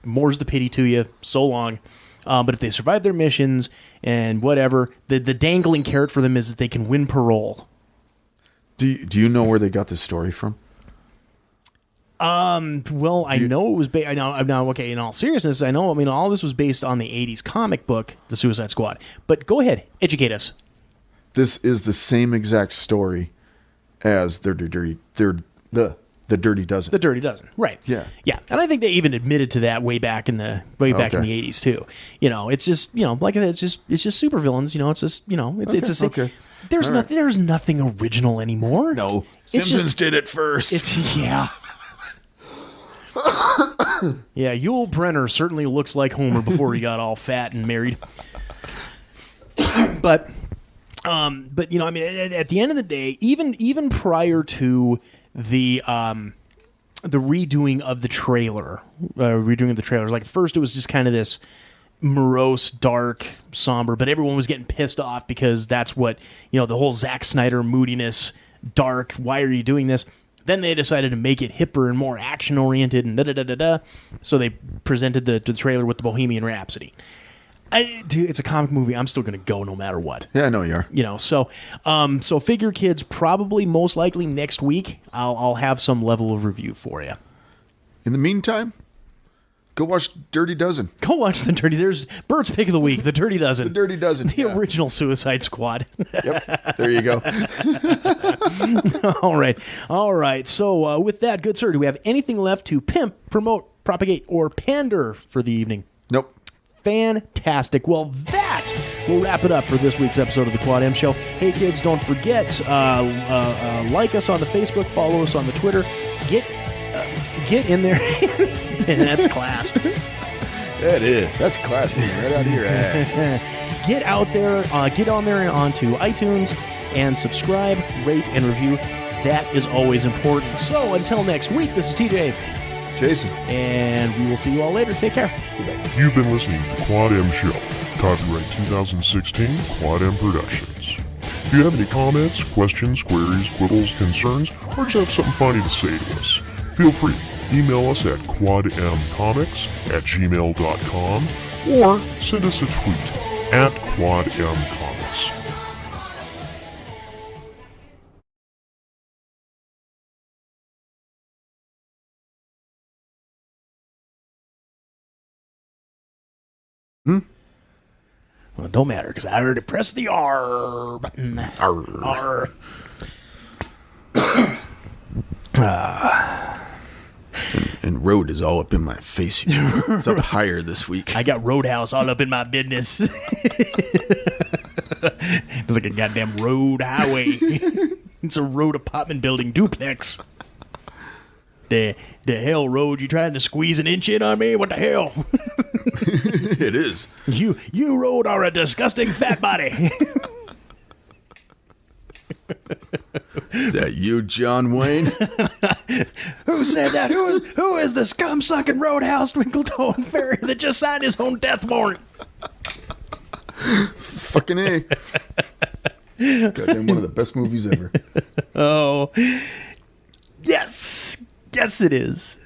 more's the pity to you. So long. But if they survive their missions and whatever, the dangling carrot for them is that they can win parole. Do you know where they got this story from? Well, I know it was based. Now, okay. In all seriousness, I know. I mean, all this was based on the '80s comic book, The Suicide Squad. But go ahead, educate us. This is the same exact story as the Dirty Dozen. The Dirty Dozen, right? Yeah. And I think they even admitted to that way back in the '80s too. It's just like I said, it's just supervillains. It's just it's the same. Okay. There's nothing original anymore. No, It's Simpsons just- did it first. Yeah. Yeah, Yul Brynner certainly looks like Homer before he got all fat and married. But at the end of the day, even prior to the redoing of the trailer, like first it was just kind of this morose, dark, somber, but everyone was getting pissed off because that's what, the whole Zack Snyder moodiness, dark, why are you doing this? Then they decided to make it hipper and more action-oriented and da-da-da-da-da. So they presented the trailer with the Bohemian Rhapsody. Dude, it's a comic movie. I'm still going to go no matter what. Yeah, I know you are. So Figure Kids probably most likely next week I'll have some level of review for you. In the meantime, go watch Dirty Dozen. Go watch the Dirty. There's Bert's pick of the week, the Dirty Dozen. The Dirty Dozen. The original Suicide Squad. Yep. There you go. All right. So with that, good sir, do we have anything left to pimp, promote, propagate, or pander for the evening? Nope. Fantastic. Well, that will wrap it up for this week's episode of the Quad M Show. Hey, kids, don't forget, like us on the Facebook, follow us on the Twitter. Get in there. That's class. That is. That's class coming right out of your ass. Get out there, get on there onto iTunes and subscribe, rate, and review. That is always important. So until next week, this is TJ. Jason. And we will see you all later. Take care. Goodbye. You've been listening to Quad M Show. Copyright 2016, Quad M Productions. If you have any comments, questions, queries, quibbles, concerns, or just have something funny to say to us, feel free. Email us at quadmcomics@gmail.com or send us a tweet at quadmcomics. Well, it don't matter because I already pressed the R button. R. And road is all up in my face. It's up higher this week. I got Roadhouse all up in my business. It's like a goddamn road highway. It's a road apartment building duplex. The hell, road, you trying to squeeze an inch in on me? What the hell? It is. You road are a disgusting fat body. Is that you, John Wayne? Who said that? Who is the scum-sucking roadhouse twinkle-toed fairy that just signed his own death warrant? Fucking A. Goddamn, one of the best movies ever. Oh. Yes. Yes, it is.